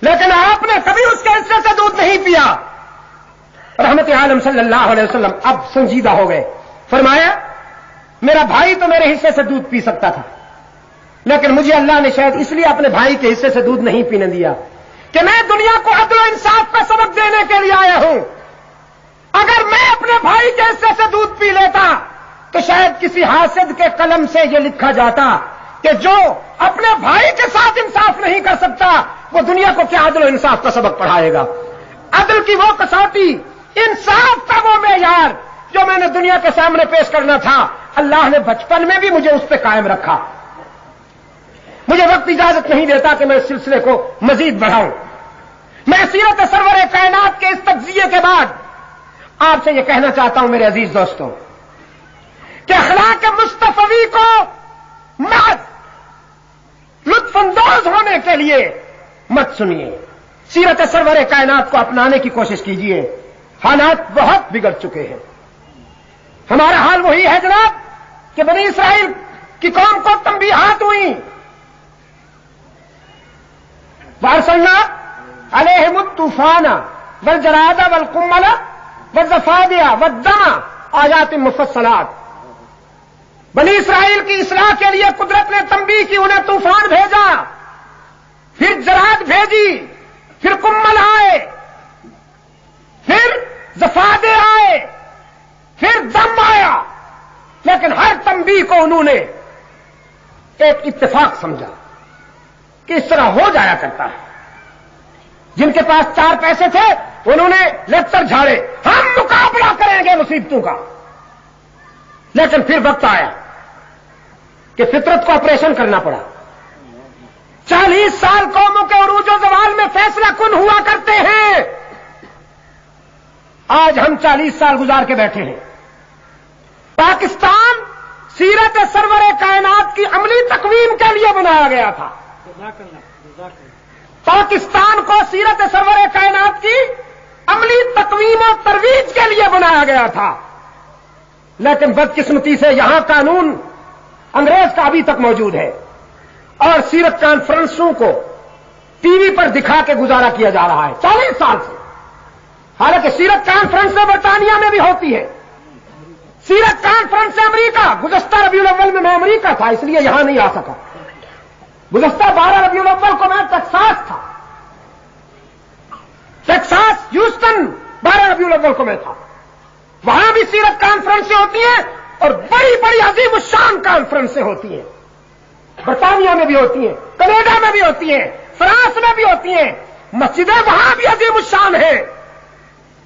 لیکن آپ نے کبھی اس کے حصے سے دودھ نہیں پیا۔ رحمت عالم صلی اللہ علیہ وسلم اب سنجیدہ ہو گئے، فرمایا میرا بھائی تو میرے حصے سے دودھ پی سکتا تھا، لیکن مجھے اللہ نے شاید اس لیے اپنے بھائی کے حصے سے دودھ نہیں پینے دیا کہ میں دنیا کو عدل و انصاف کا سبق دینے کے لیے آیا ہوں۔ اگر میں اپنے بھائی کے حصے سے دودھ پی لیتا تو شاید کسی حاسد کے قلم سے یہ لکھا جاتا کہ جو اپنے بھائی کے ساتھ انصاف نہیں کر سکتا وہ دنیا کو کیا عدل و انصاف کا سبق پڑھائے گا۔ عدل کی وہ کسوٹی، انصاف کا وہ معیار جو میں نے دنیا کے سامنے پیش کرنا تھا، اللہ نے بچپن میں بھی مجھے اس پہ قائم رکھا۔ مجھے وقت اجازت نہیں دیتا کہ میں اس سلسلے کو مزید بڑھاؤں۔ میں سیرت سرور کائنات کے اس تجزیے کے بعد آپ سے یہ کہنا چاہتا ہوں میرے عزیز دوستوں کہ اخلاق مصطفی کو محض لطف اندوز ہونے کے لیے مت سنیے، سیرت سرور کائنات کو اپنانے کی کوشش کیجیے۔ حالات بہت بگڑ چکے ہیں، ہمارا حال وہی ہے جناب کہ بنی اسرائیل کی قوم کو تنبیہات ہوئی، وارسلنا علیہم الطوفان والجراد والقمل والضفادع والدم آیات مفصلات۔ بنی اسرائیل کی اصلاح کے لیے قدرت نے تنبیہ کی، انہیں طوفان بھیجا، پھر جراد بھیجی، پھر قمل آئے، پھر ضفادع آئے، پھر دم آیا، لیکن ہر تنبیہ کو انہوں نے ایک اتفاق سمجھا کہ اس طرح ہو جایا کرتا ہے۔ جن کے پاس 4 پیسے تھے انہوں نے لیکچر جھاڑے، ہم مقابلہ کریں گے مصیبتوں کا، لیکن پھر وقت آیا کہ فطرت کو آپریشن کرنا پڑا۔ 40 سال قوموں کے عروج و زوال میں فیصلہ کن ہوا کرتے ہیں، آج ہم 40 سال گزار کے بیٹھے ہیں۔ پاکستان سیرت سرور کائنات کی عملی تقویم کے لیے بنایا گیا تھا، پاکستان کو سیرت سرور کائنات کی عملی تقویم و ترویج کے لیے بنایا گیا تھا، لیکن بدقسمتی سے یہاں قانون انگریز کا ابھی تک موجود ہے۔ اور سیرت کانفرنسوں کو ٹی وی پر دکھا کے گزارا کیا جا رہا ہے 40 سال سے. حالانکہ سیرت کانفرنسیں برطانیہ میں بھی ہوتی ہے. سیرت کانفرنس امریکہ، گزشتہ ربیع الاول میں امریکہ تھا اس لیے یہاں نہیں آ سکا. گزشتہ 12 ربیع الاول کو میں ٹیکساس تھا. ٹیکساس ہیوسٹن 12 ربیع الاول کو میں تھا. وہاں بھی سیرت کانفرنسیں ہوتی ہیں اور بڑی بڑی عظیم الشان کانفرنسیں ہوتی ہیں. برطانیہ میں بھی ہوتی ہیں، کینیڈا میں بھی ہوتی ہیں، فرانس میں بھی ہوتی ہیں. مسجدیں وہاں بھی عظیم الشان ہیں.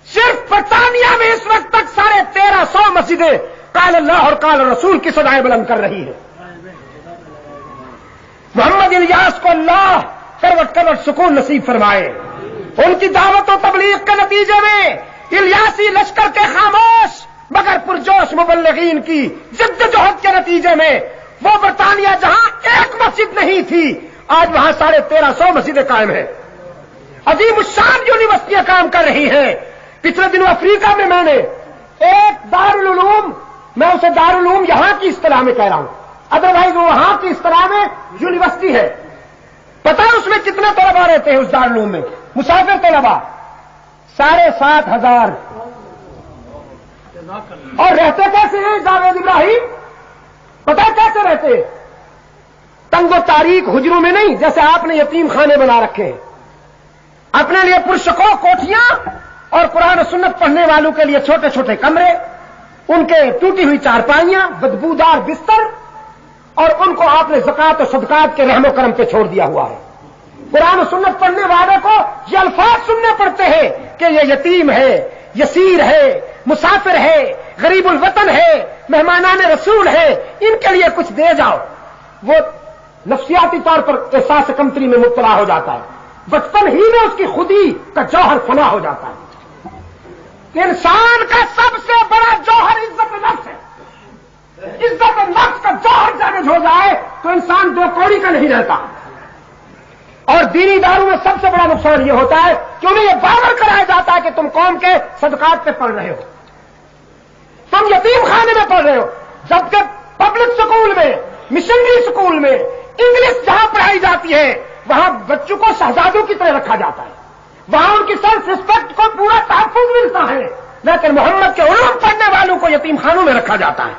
صرف برطانیہ میں اس وقت تک 1350 مسجدیں قال اللہ اور قال رسول کی صدائیں بلند کر رہی ہیں. محمد الیاس کو اللہ کروٹ کروٹ سکون نصیب فرمائے. ان کی دعوت و تبلیغ کے نتیجے میں الیاسی لشکر کے خاموش مگر پرجوش مبلغین کی جدوجہد کے نتیجے میں وہ برطانیہ جہاں ایک مسجد نہیں تھی آج وہاں 1350 مسجدیں قائم ہیں. عظیم الشان یونیورسٹیاں کام کر رہی ہیں. پچھلے دنوں افریقہ میں نے ایک دارالعلوم، میں اسے دارالعلوم یہاں کی اصطلاح میں کہہ رہا ہوں، ادروائز وہ وہاں کی اصطلاح میں یونیورسٹی ہے. پتہ ہے اس میں کتنے طلباء رہتے ہیں؟ اس دارالعلوم میں مسافر طلباء 7,500. اور رہتے کیسے ہیں جاوید ابراہیم؟ پتہ ہے کیسے رہتے ہیں؟ تنگ و تاریک حجروں میں نہیں جیسے آپ نے یتیم خانے بنا رکھے ہیں. اپنے لیے پرشکو کوٹھیاں اور قرآن و سنت پڑھنے والوں کے لیے چھوٹے چھوٹے کمرے، ان کے ٹوٹی ہوئی چارپائیاں، بدبودار بستر، اور ان کو آپ نے زکات و صدقات کے رحم و کرم پہ چھوڑ دیا ہوا ہے. قرآن و سنت پڑھنے والے کو یہ الفاظ سننے پڑتے ہیں کہ یہ یتیم ہے، یسیر ہے، مسافر ہے، غریب الوطن ہے، مہمانان رسول ہے، ان کے لیے کچھ دے جاؤ. وہ نفسیاتی طور پر احساس کمتری میں مبتلا ہو جاتا ہے. بچپن ہی میں اس کی خودی کا جوہر فنا ہو جاتا ہے. انسان کا سب سے بڑا جوہر عزت نفس ہے. عزت نفس کا جوہر ڈیمیج ہو جائے تو انسان 2 کوڑی کا نہیں رہتا. اور دینی اداروں میں سب سے بڑا نقصان یہ ہوتا ہے کہ انہیں یہ باور کرایا جاتا ہے کہ تم قوم کے صدقات پہ پڑھ رہے ہو، تم یتیم خانے میں پڑھ رہے ہو، جبکہ پبلک سکول میں، مشنری سکول میں انگلش جہاں پڑھائی جاتی ہے وہاں بچوں کو شہزادوں کی طرح رکھا جاتا ہے، وہاں ان کی سیلف ریسپیکٹ کو پورا تحفظ ملتا ہے. لیکن محمد کے علوم پڑھنے والوں کو یتیم خانوں میں رکھا جاتا ہے.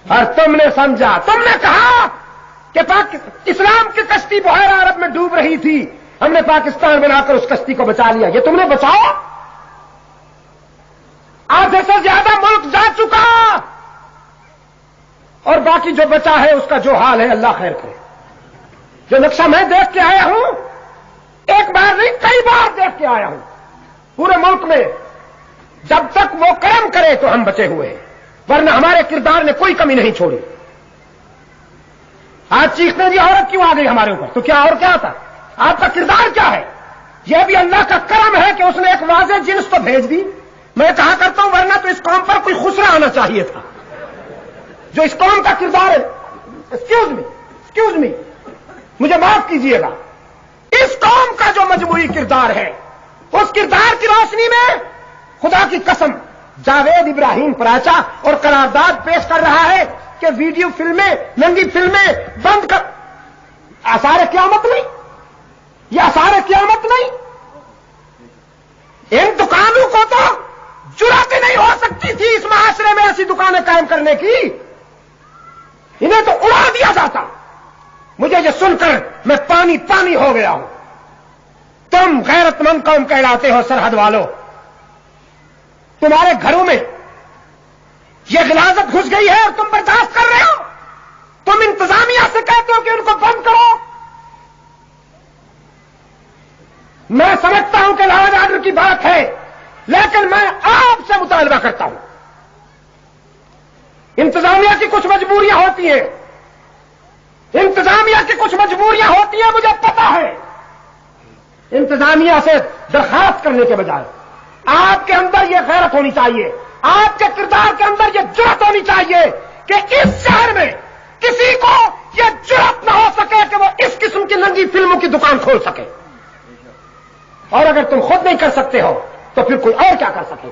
اور تم نے سمجھا، تم نے کہا کہ اسلام کی کشتی بحیرہ عرب میں ڈوب رہی تھی، ہم نے پاکستان بنا کر اس کشتی کو بچا لیا. یہ تم نے بچایا؟ آدھے سے زیادہ ملک جا چکا اور باقی جو بچا ہے اس کا جو حال ہے اللہ خیر کرے. جو نقشہ میں دیکھ کے آیا ہوں، ایک بار نہیں کئی بار دیکھ کے آیا ہوں پورے ملک میں، جب تک وہ کرم کرے تو ہم بچے ہوئے ہیں، ورنہ ہمارے کردار نے کوئی کمی نہیں چھوڑی. آج چیخنے دی عورت کیوں آ گئی ہمارے اوپر؟ تو کیا اور کیا تھا؟ آپ کا کردار کیا ہے؟ یہ بھی اللہ کا کرم ہے کہ اس نے ایک واضح جنس تو بھیج دی. میں کہا کرتا ہوں ورنہ تو اس قوم پر کوئی خسرا آنا چاہیے تھا. جو اس قوم کا کردار ہے، ایکسکیوز می مجھے معاف کیجیے گا، اس قوم کا جو مجموعی کردار ہے اس کردار کی روشنی میں خدا کی قسم جاوید ابراہیم پراچا اور قرارداد پیش کر رہا ہے کہ ویڈیو فلمیں، ننگی فلمیں بند کر. آثار قیامت نہیں، یہ آثار قیامت نہیں. ان دکانوں کو تو جرات نہیں ہو سکتی تھی اس معاشرے میں ایسی دکانیں قائم کرنے کی، انہیں تو اڑا دیا جاتا. مجھے یہ سن کر میں پانی پانی ہو گیا ہوں. تم غیرت مند قوم کہلاتے ہو سرحد والوں، تمہارے گھروں میں یہ غلاظت گھس گئی ہے اور تم برداشت کر رہے ہو. تم انتظامیہ سے کہتے ہو کہ ان کو بند کرو. میں سمجھتا ہوں کہ لا اینڈ آرڈر کی بات ہے، لیکن میں آپ سے مطالبہ کرتا ہوں، انتظامیہ کی کچھ مجبوریاں ہوتی ہیں، انتظامیہ کی کچھ مجبوریاں ہوتی ہیں، مجھے پتا ہے. انتظامیہ سے درخواست کرنے کے بجائے آپ کے اندر یہ غیرت ہونی چاہیے، آپ کے کردار کے اندر یہ جرأت ہونی چاہیے کہ اس شہر میں کسی کو یہ جرأت نہ ہو سکے کہ وہ اس قسم کی ننگی فلموں کی دکان کھول سکے. اور اگر تم خود نہیں کر سکتے ہو تو پھر کوئی اور کیا کر سکے؟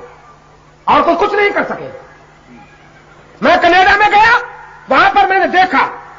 اور کوئی کچھ نہیں کر سکے. میں کینیڈا میں گیا، وہاں پر میں نے دیکھا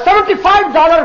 $75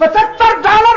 $75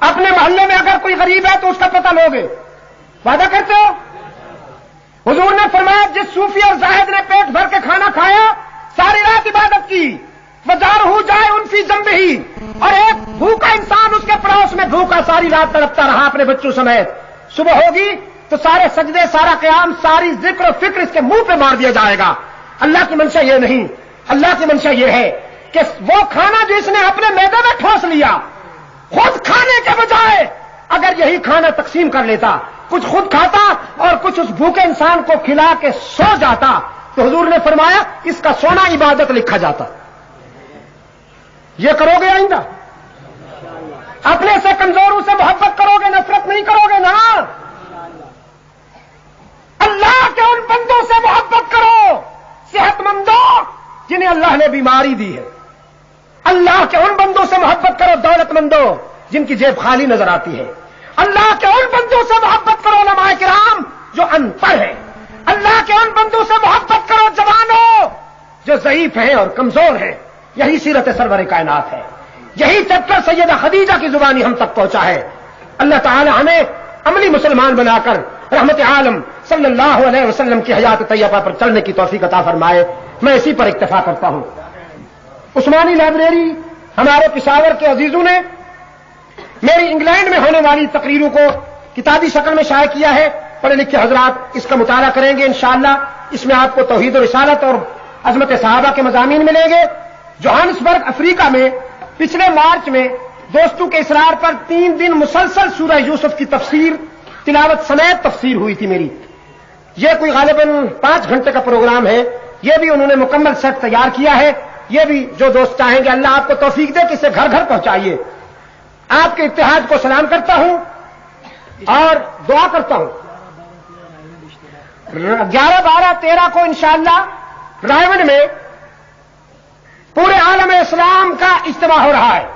اپنے محلے میں اگر کوئی غریب ہے تو اس کا پتہ لوگے؟ وعدہ کرتے ہو؟ حضور نے فرمایا جس صوفی اور زاہد نے پیٹ بھر کے کھانا کھایا، ساری رات عبادت کی، وزار ہو جائے ان فی ذنب ہی، اور ایک بھوکا انسان اس کے پڑوس میں بھوکا ساری رات تڑپتا رہا اپنے بچوں سمیت، صبح ہوگی تو سارے سجدے، سارا قیام، ساری ذکر و فکر اس کے منہ پہ مار دیا جائے گا۔ اللہ کی منشا یہ نہیں، اللہ کی منشا یہ ہے کہ وہ کھانا جو اس نے اپنے معدے میں ٹھوس لیا، خود کھانے کے بجائے اگر یہی کھانا تقسیم کر لیتا، کچھ خود کھاتا اور کچھ اس بھوکے انسان کو کھلا کے سو جاتا، تو حضور نے فرمایا اس کا سونا عبادت لکھا جاتا۔ یہ کرو گے آئندہ؟ اپنے سے کمزوروں سے محبت کرو گے، نفرت نہیں کرو گے نا۔ اللہ کے ان بندوں سے محبت کرو، صحت مندوں جنہیں اللہ نے بیماری دی ہے۔ اللہ کے ان بندوں سے محبت کرو، دولت مندوں جن کی جیب خالی نظر آتی ہے۔ اللہ کے ان بندوں سے محبت کرو، علماء کرام جو ان پڑھ ہیں۔ اللہ کے ان بندوں سے محبت کرو، جوانوں جو ضعیف ہیں اور کمزور ہیں۔ یہی سیرت سرور کائنات ہے، یہی چیپٹر سیدہ خدیجہ کی زبانی ہم تک پہنچا ہے۔ اللہ تعالی ہمیں عملی مسلمان بنا کر رحمت عالم صلی اللہ علیہ وسلم کی حیات طیبہ پر چلنے کی توفیق عطا فرمائے۔ میں اسی پر اکتفا کرتا ہوں۔ عثمانی لائبریری ہمارے پشاور کے عزیزوں نے میری انگلینڈ میں ہونے والی تقریروں کو کتابی شکل میں شائع کیا ہے۔ پڑھے لکھے حضرات اس کا مطالعہ کریں گے انشاءاللہ۔ اس میں آپ کو توحید و رسالت اور عظمت صحابہ کے مضامین ملیں گے۔ جوہانسبرگ افریقہ میں پچھلے مارچ میں دوستوں کے اصرار پر 3 دن مسلسل سورہ یوسف کی تفسیر تلاوت سمیت تفسیر ہوئی تھی میری۔ یہ کوئی غالباً 5 گھنٹے کا پروگرام ہے۔ یہ بھی انہوں نے مکمل سیٹ تیار کیا ہے۔ یہ بھی جو دوست چاہیں گے اللہ آپ کو توفیق دے کہ اسے گھر گھر پہنچائیے۔ آپ کے اتحاد کو سلام کرتا ہوں اور دعا کرتا ہوں۔ 11، 12، 13 کو انشاءاللہ رائے میں پورے عالم اسلام کا اجتماع ہو رہا ہے۔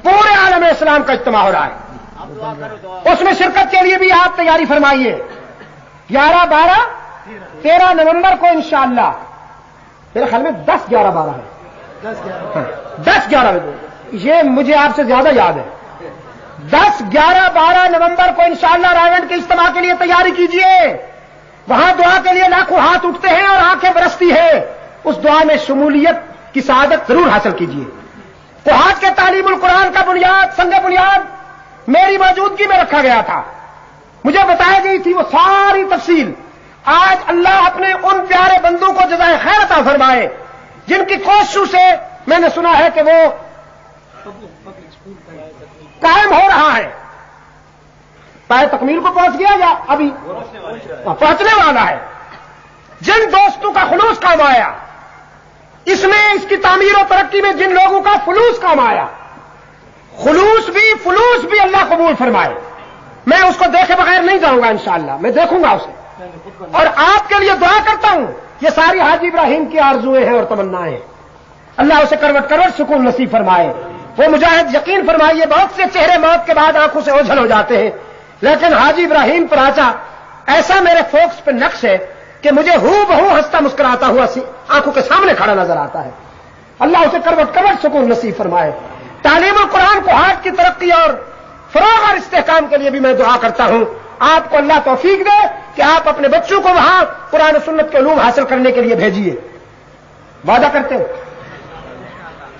پورے عالم اسلام کا اجتماع ہو رہا ہے۔ اس میں شرکت کے لیے بھی آپ تیاری فرمائیے۔ 11، 12، 13 نومبر کو انشاءاللہ، میرے خیال میں 10، 11، 12 ہے۔ 10، 11 یہ مجھے آپ سے زیادہ یاد ہے۔ 10، 11، 12 نومبر کو انشاءاللہ رائے کے اجتماع کے لیے تیاری کیجیے۔ وہاں دعا کے لیے لاکھوں ہاتھ اٹھتے ہیں اور آنکھیں برستی ہیں۔ اس دعا میں شمولیت کی سعادت ضرور حاصل کیجیے۔ کوہاٹ کے تعلیم القرآن کا بنیاد، سنگ بنیاد میری موجودگی میں رکھا گیا تھا۔ مجھے بتائی گئی تھی وہ ساری تفصیل۔ آج اللہ اپنے ان پیارے بندوں کو جزائے خیر عطا فرمائے جن کی کوششوں سے میں نے سنا ہے کہ وہ قائم ہو رہا ہے۔ پائے تکمیل کو پہنچ گیا یا ابھی پہنچنے والا ہے؟ جن دوستوں کا خلوص کام آیا، اس میں اس کی تعمیر و ترقی میں جن لوگوں کا فلوس کام آیا، خلوص بھی فلوس بھی اللہ قبول فرمائے۔ میں اس کو دیکھے بغیر نہیں جاؤں گا انشاءاللہ، میں دیکھوں گا اسے اور آپ کے لیے دعا کرتا ہوں۔ یہ ساری حاجی ابراہیم کی آرزویں ہیں اور تمنائیں ہیں۔ اللہ اسے کروٹ کروٹ سکون نصیب فرمائے۔ وہ مجاہد یقین فرمائیے بہت سے چہرے موت کے بعد آنکھوں سے اوجھل ہو جاتے ہیں، لیکن حاجی ابراہیم پر آچا ایسا میرے فوکس پہ نقش ہے کہ مجھے ہو بہو ہنستا مسکراتا ہوا آنکھوں کے سامنے کھڑا نظر آتا ہے۔ اللہ اسے کروٹ کروٹ سکون نصیب فرمائے۔ تعلیم القرآن کو ہاتھ کی ترقی اور فروغ اور استحکام کے لیے بھی میں دعا کرتا ہوں۔ آپ کو اللہ توفیق دے کہ آپ اپنے بچوں کو وہاں قرآن و سنت کے علوم حاصل کرنے کے لیے بھیجیے۔ وعدہ کرتے ہو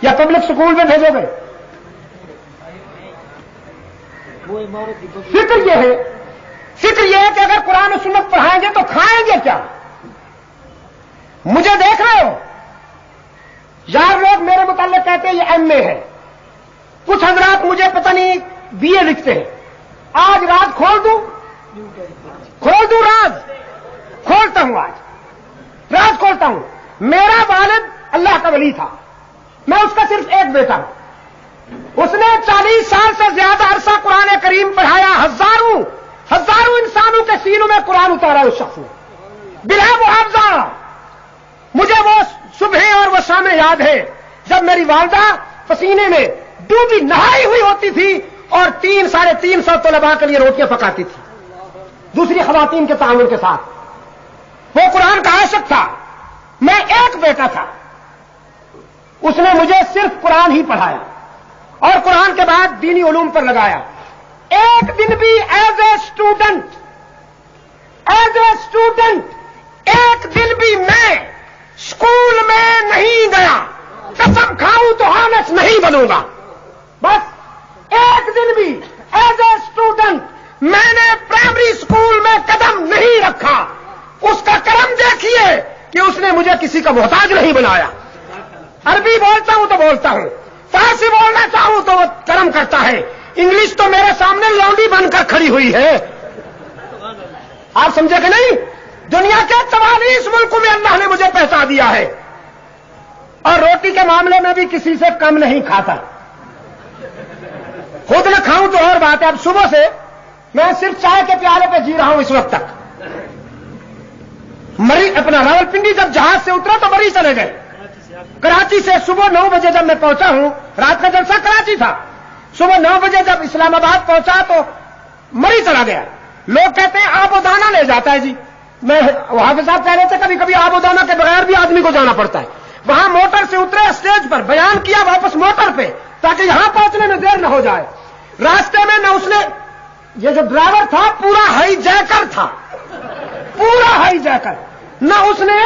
یا پبلک سکول میں بھیجو گے؟ فکر یہ ہے کہ اگر قرآن و سنت پڑھائیں گے تو کھائیں گے کیا؟ مجھے دیکھ رہے ہو یار، لوگ میرے متعلق کہتے ہیں یہ MA ہے، کچھ حضرات مجھے پتہ نہیں BA لکھتے ہیں۔ آج راز کھول دوں راز کھولتا ہوں، آج راز کھولتا ہوں۔ میرا والد اللہ کا ولی تھا، میں اس کا صرف ایک بیٹا ہوں۔ اس نے 40 سال سے زیادہ عرصہ قرآن کریم پڑھایا، ہزاروں انسانوں کے سینوں میں قرآن اتارا اس شخص نے بلا معاوضہ۔ مجھے وہ صبح اور وہ شام یاد ہے جب میری والدہ پسینے میں ڈوبی نہائی ہوئی ہوتی تھی اور 300-350 طلباء کے لیے روٹیاں پکاتی تھی دوسری خواتین کے تعاون کے ساتھ۔ وہ قرآن کا عاشق تھا، میں ایک بیٹا تھا۔ اس نے مجھے صرف قرآن ہی پڑھایا اور قرآن کے بعد دینی علوم پر لگایا. ایک دن بھی ایز اے اسٹوڈنٹ ایک دن بھی میں اسکول میں نہیں گیا. قسم کھاؤں تو آنس نہیں بنوں گا. بس ایک دن بھی ایز اے اسٹوڈنٹ میں نے پرائمری اسکول میں قدم نہیں رکھا. اس کا کرم دیکھیے کہ اس نے مجھے کسی کا محتاج نہیں بنایا. عربی بولتا ہوں تو بولتا ہوں, فارسی بولنا چاہوں تو وہ کرم کرتا ہے. انگلش تو میرے سامنے لونڈی بن کر کھڑی ہوئی ہے. آپ سمجھے کہ نہیں؟ دنیا کے 44 ملکوں میں اللہ نے مجھے پہنچا دیا ہے, اور روٹی کے معاملے میں بھی کسی سے کم نہیں کھاتا. خود نہ کھاؤں تو اور بات ہے. اب صبح سے میں صرف چائے کے پیالے پہ جی رہا ہوں اس وقت تک. اپنا راولپنڈی جب جہاز سے اترا تو مری چلے گئے. کراچی سے صبح 9 بجے جب میں پہنچا ہوں, رات کا جلسہ کراچی تھا, صبح 9 بجے جب اسلام آباد پہنچا تو مری چلا گیا. لوگ کہتے ہیں آب و دانہ لے جاتا ہے. جی میں وہاں پہ صاحب کہہ رہے تھے کبھی کبھی آب و دانہ کے بغیر بھی آدمی کو جانا پڑتا ہے. وہاں موٹر سے اترے, اسٹیج پر بیان کیا, واپس موٹر پہ, تاکہ یہاں پہنچنے میں دیر نہ ہو جائے. راستے میں نہ اس نے, یہ جو ڈرائیور تھا پورا ہائی جیکر تھا, پورا ہائی جیکر, نہ اس نے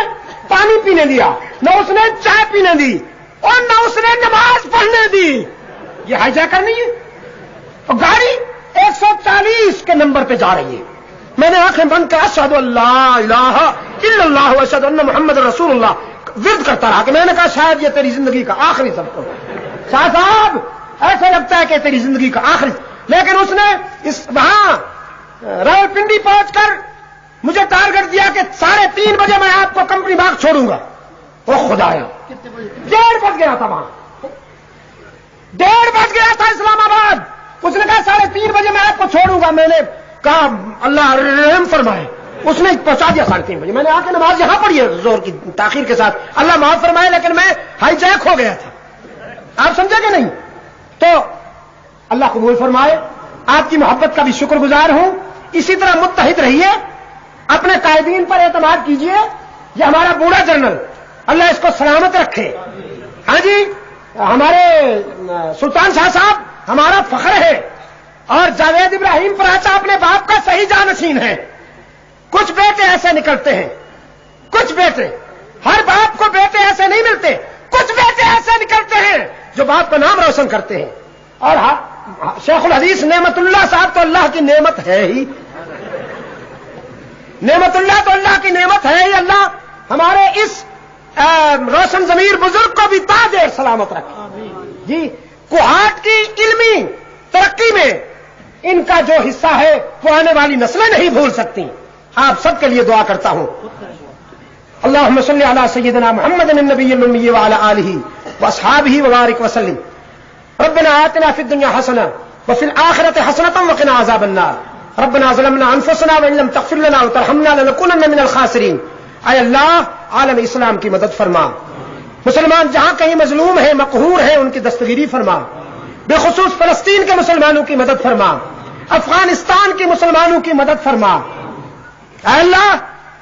پانی پینے دیا, نہ اس نے چائے پینے دی, اور نہ اس نے نماز پڑھنے دی. یہ ہائی جیکر نہیں ہے. اور گاڑی 140 کے نمبر پہ جا رہی ہے. میں نے آنکھیں بند کر اشہد اللہ الہ الا اللہ واشہد ان محمد رسول اللہ ورد کرتا رہا, کہ میں نے کہا شاید یہ تیری زندگی کا آخری سبق ہو. شاہ صاحب ایسا لگتا ہے کہ تیری زندگی کا آخری, لیکن اس نے وہاں راولپنڈی پہنچ کر مجھے ٹارگٹ دیا کہ 3:30 بجے میں آپ کو کمپنی باغ چھوڑوں گا. وہ خدایا 1:30 بج گیا تھا, وہاں 1:30 بج گیا تھا اسلام آباد. اس نے کہا 3:30 بجے میں آپ کو چھوڑوں گا. میں نے کہا اللہ رحم فرمائے. اس نے پہنچا دیا 3:30 بجے. میں نے آ کے نماز یہاں پڑھی ہے زور کی تاخیر کے ساتھ, اللہ معاف فرمائے, لیکن میں ہائی جیک ہو گیا تھا. آپ سمجھے کہ نہیں؟ تو اللہ قبول فرمائے. آپ کی محبت کا بھی شکر گزار ہوں. اسی طرح متحد رہیے, اپنے قائدین پر اعتماد کیجیے. یہ ہمارا بوڑھا جنرل, اللہ اس کو سلامت رکھے. ہاں جی, ہمارے سلطان شاہ صاحب ہمارا فخر ہے, اور جاوید ابراہیم پراچا اپنے باپ کا صحیح جانشین ہے. کچھ بیٹے ایسے نکلتے ہیں, کچھ بیٹے, ہر باپ کو بیٹے ایسے نہیں ملتے. کچھ بیٹے ایسے نکلتے ہیں جو باپ کا نام روشن کرتے ہیں. اور شیخ الحدیث نعمت اللہ صاحب تو اللہ کی نعمت ہے ہی, نعمت اللہ تو اللہ کی نعمت ہے ہی. اللہ ہمارے اس روشن ضمیر بزرگ کو بھی تاج سلامت رکھے. جی کوہاٹ کی علمی ترقی میں ان کا جو حصہ ہے وہ آنے والی نسلیں نہیں بھول سکتی. آپ سب کے لیے دعا کرتا ہوں. اللہم صلی علی سیدنا محمد النبی الامی وعلی آلہ واصحابہ وبارک وسلم. ربنا آتنا فی الدنیا حسنہ وفی الآخرۃ حسنۃ وقنا عذاب النار. ربنا ظلمنا انفسنا وان لم تغفر لنا وترحمنا لنکونن من الخاسرین. اے اللہ عالم اسلام کی مدد فرما. مسلمان جہاں کہیں مظلوم ہیں, مقہور ہیں, ان کی دستگیری فرما. بالخصوص فلسطین کے مسلمانوں کی مدد فرما, افغانستان کے مسلمانوں کی مدد فرما. اے اللہ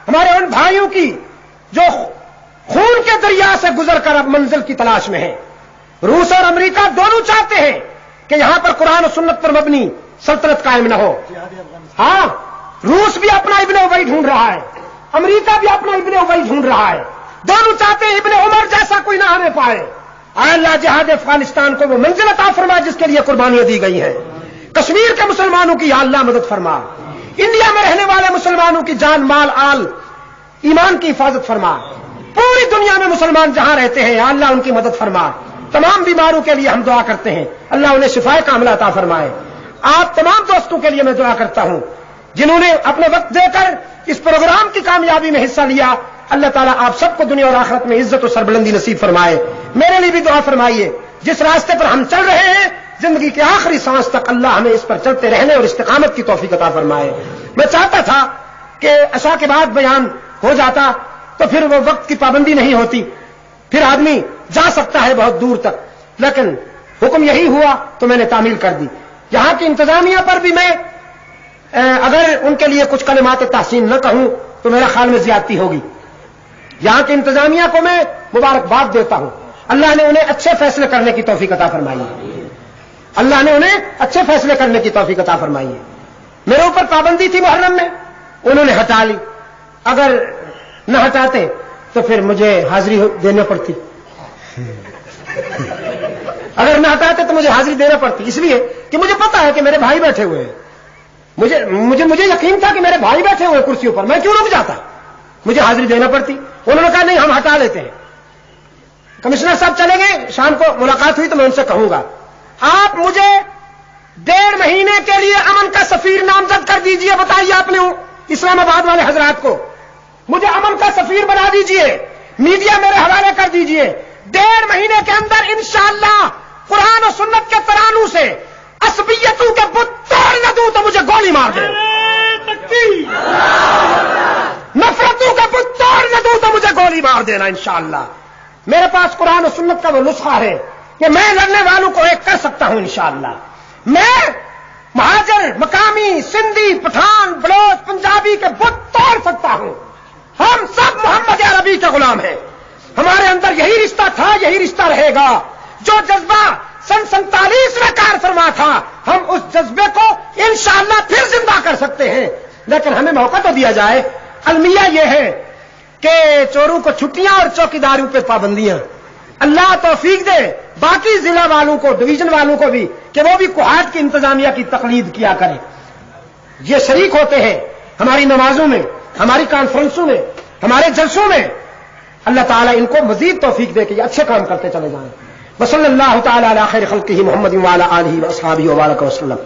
ہمارے ان بھائیوں کی جو خون کے دریا سے گزر کر اب منزل کی تلاش میں ہیں. روس اور امریکہ دونوں چاہتے ہیں کہ یہاں پر قرآن و سنت پر مبنی سلطنت قائم نہ ہو. ہاں, روس بھی اپنا ابن ابی ڈھونڈ رہا ہے, امریکہ بھی اپنا ابن ابی ڈھونڈ رہا ہے. دونوں چاہتے ہیں ابن عمر جیسا کوئی نہ آنے پائے. اے اللہ جہاد افغانستان کو وہ منزل عطا فرما جس کے لیے قربانیاں دی گئی ہیں. کشمیر کے مسلمانوں کی یا اللہ مدد فرما. انڈیا میں رہنے والے مسلمانوں کی جان مال آل ایمان کی حفاظت فرما. پوری دنیا میں مسلمان جہاں رہتے ہیں یا اللہ ان کی مدد فرما. تمام بیماروں کے لیے ہم دعا کرتے ہیں, اللہ انہیں شفائے کاملہ عطا فرمائے. آپ تمام دوستوں کے لیے میں دعا کرتا ہوں جنہوں نے اپنے وقت دے کر اس پروگرام کی کامیابی میں حصہ لیا. اللہ تعالیٰ آپ سب کو دنیا اور آخرت میں عزت و سربلندی نصیب فرمائے. میرے لیے بھی دعا فرمائیے. جس راستے پر ہم چل رہے ہیں زندگی کے آخری سانس تک اللہ ہمیں اس پر چلتے رہنے اور استقامت کی توفیق عطا فرمائے. میں چاہتا تھا کہ عشاء کے بعد بیان ہو جاتا تو پھر وہ وقت کی پابندی نہیں ہوتی, پھر آدمی جا سکتا ہے بہت دور تک, لیکن حکم یہی ہوا تو میں نے تعمیل کر دی. یہاں کی انتظامیہ پر بھی میں اگر ان کے لیے کچھ کلمات تحسین نہ کہوں تو میرا خیال میں زیادتی ہوگی. یہاں کی انتظامیہ کو میں مبارکباد دیتا ہوں. اللہ نے انہیں اچھے فیصلے کرنے کی توفیق عطا فرمائی. اللہ نے انہیں اچھے فیصلے کرنے کی توفیق عطا فرمائی ہے. میرے اوپر پابندی تھی محرم میں، انہوں نے ہٹا لی. اگر نہ ہٹاتے تو پھر مجھے حاضری دینا پڑتی. اگر نہ ہٹاتے تو مجھے حاضری دینا پڑتی، اس لیے کہ مجھے پتا ہے کہ میرے بھائی بیٹھے ہوئے ہیں. مجھے یقین تھا کہ میرے بھائی بیٹھے ہوئے کرسیوں پر، میں کیوں رک جاتا، مجھے حاضری دینا پڑتی. انہوں نے کہا نہیں ہم ہٹا لیتے ہیں. کمشنر صاحب چلے گئے، شام کو ملاقات ہوئی تو میں ان سے کہوں گا آپ مجھے 1.5 مہینے کے لیے امن کا سفیر نامزد کر دیجئے. بتائیے آپ نے اسلام آباد والے حضرات کو، مجھے امن کا سفیر بنا دیجئے، میڈیا میرے حوالے کر دیجئے. 1.5 مہینے کے اندر انشاءاللہ قرآن و سنت کے ترانوں سے عصبیتوں کے بت توڑ نہ دوں تو مجھے گولی مار دے. نفرتوں کے بت توڑ نہ دوں تو مجھے گولی مار دینا انشاءاللہ. میرے پاس قرآن و سنت کا وہ نسخہ ہے کہ میں لڑنے والوں کو ایک کر سکتا ہوں انشاءاللہ. میں مہاجر، مقامی، سندھی، پٹھان، بلوچ، پنجابی کے بت توڑ سکتا ہوں. ہم سب محمد عربی کے غلام ہیں. ہمارے اندر یہی رشتہ تھا، یہی رشتہ رہے گا. جو جذبہ سن 47 میں کار فرما تھا، ہم اس جذبے کو انشاءاللہ پھر زندہ کر سکتے ہیں. لیکن ہمیں موقع تو دیا جائے. المیہ یہ ہے کہ چوروں کو چھٹیاں اور چوکیداروں پہ پابندیاں. اللہ توفیق دے باقی ضلع والوں کو، ڈویژن والوں کو بھی، کہ وہ بھی کوہاٹ کی انتظامیہ کی تقلید کیا کریں. یہ شریک ہوتے ہیں ہماری نمازوں میں، ہماری کانفرنسوں میں، ہمارے جلسوں میں. اللہ تعالیٰ ان کو مزید توفیق دے کہ یہ اچھے کام کرتے چلے جائیں. وصلی اللہ تعالی علی خیر خلقہ محمد وعلی آلہ واصحابہ وبارک وسلم.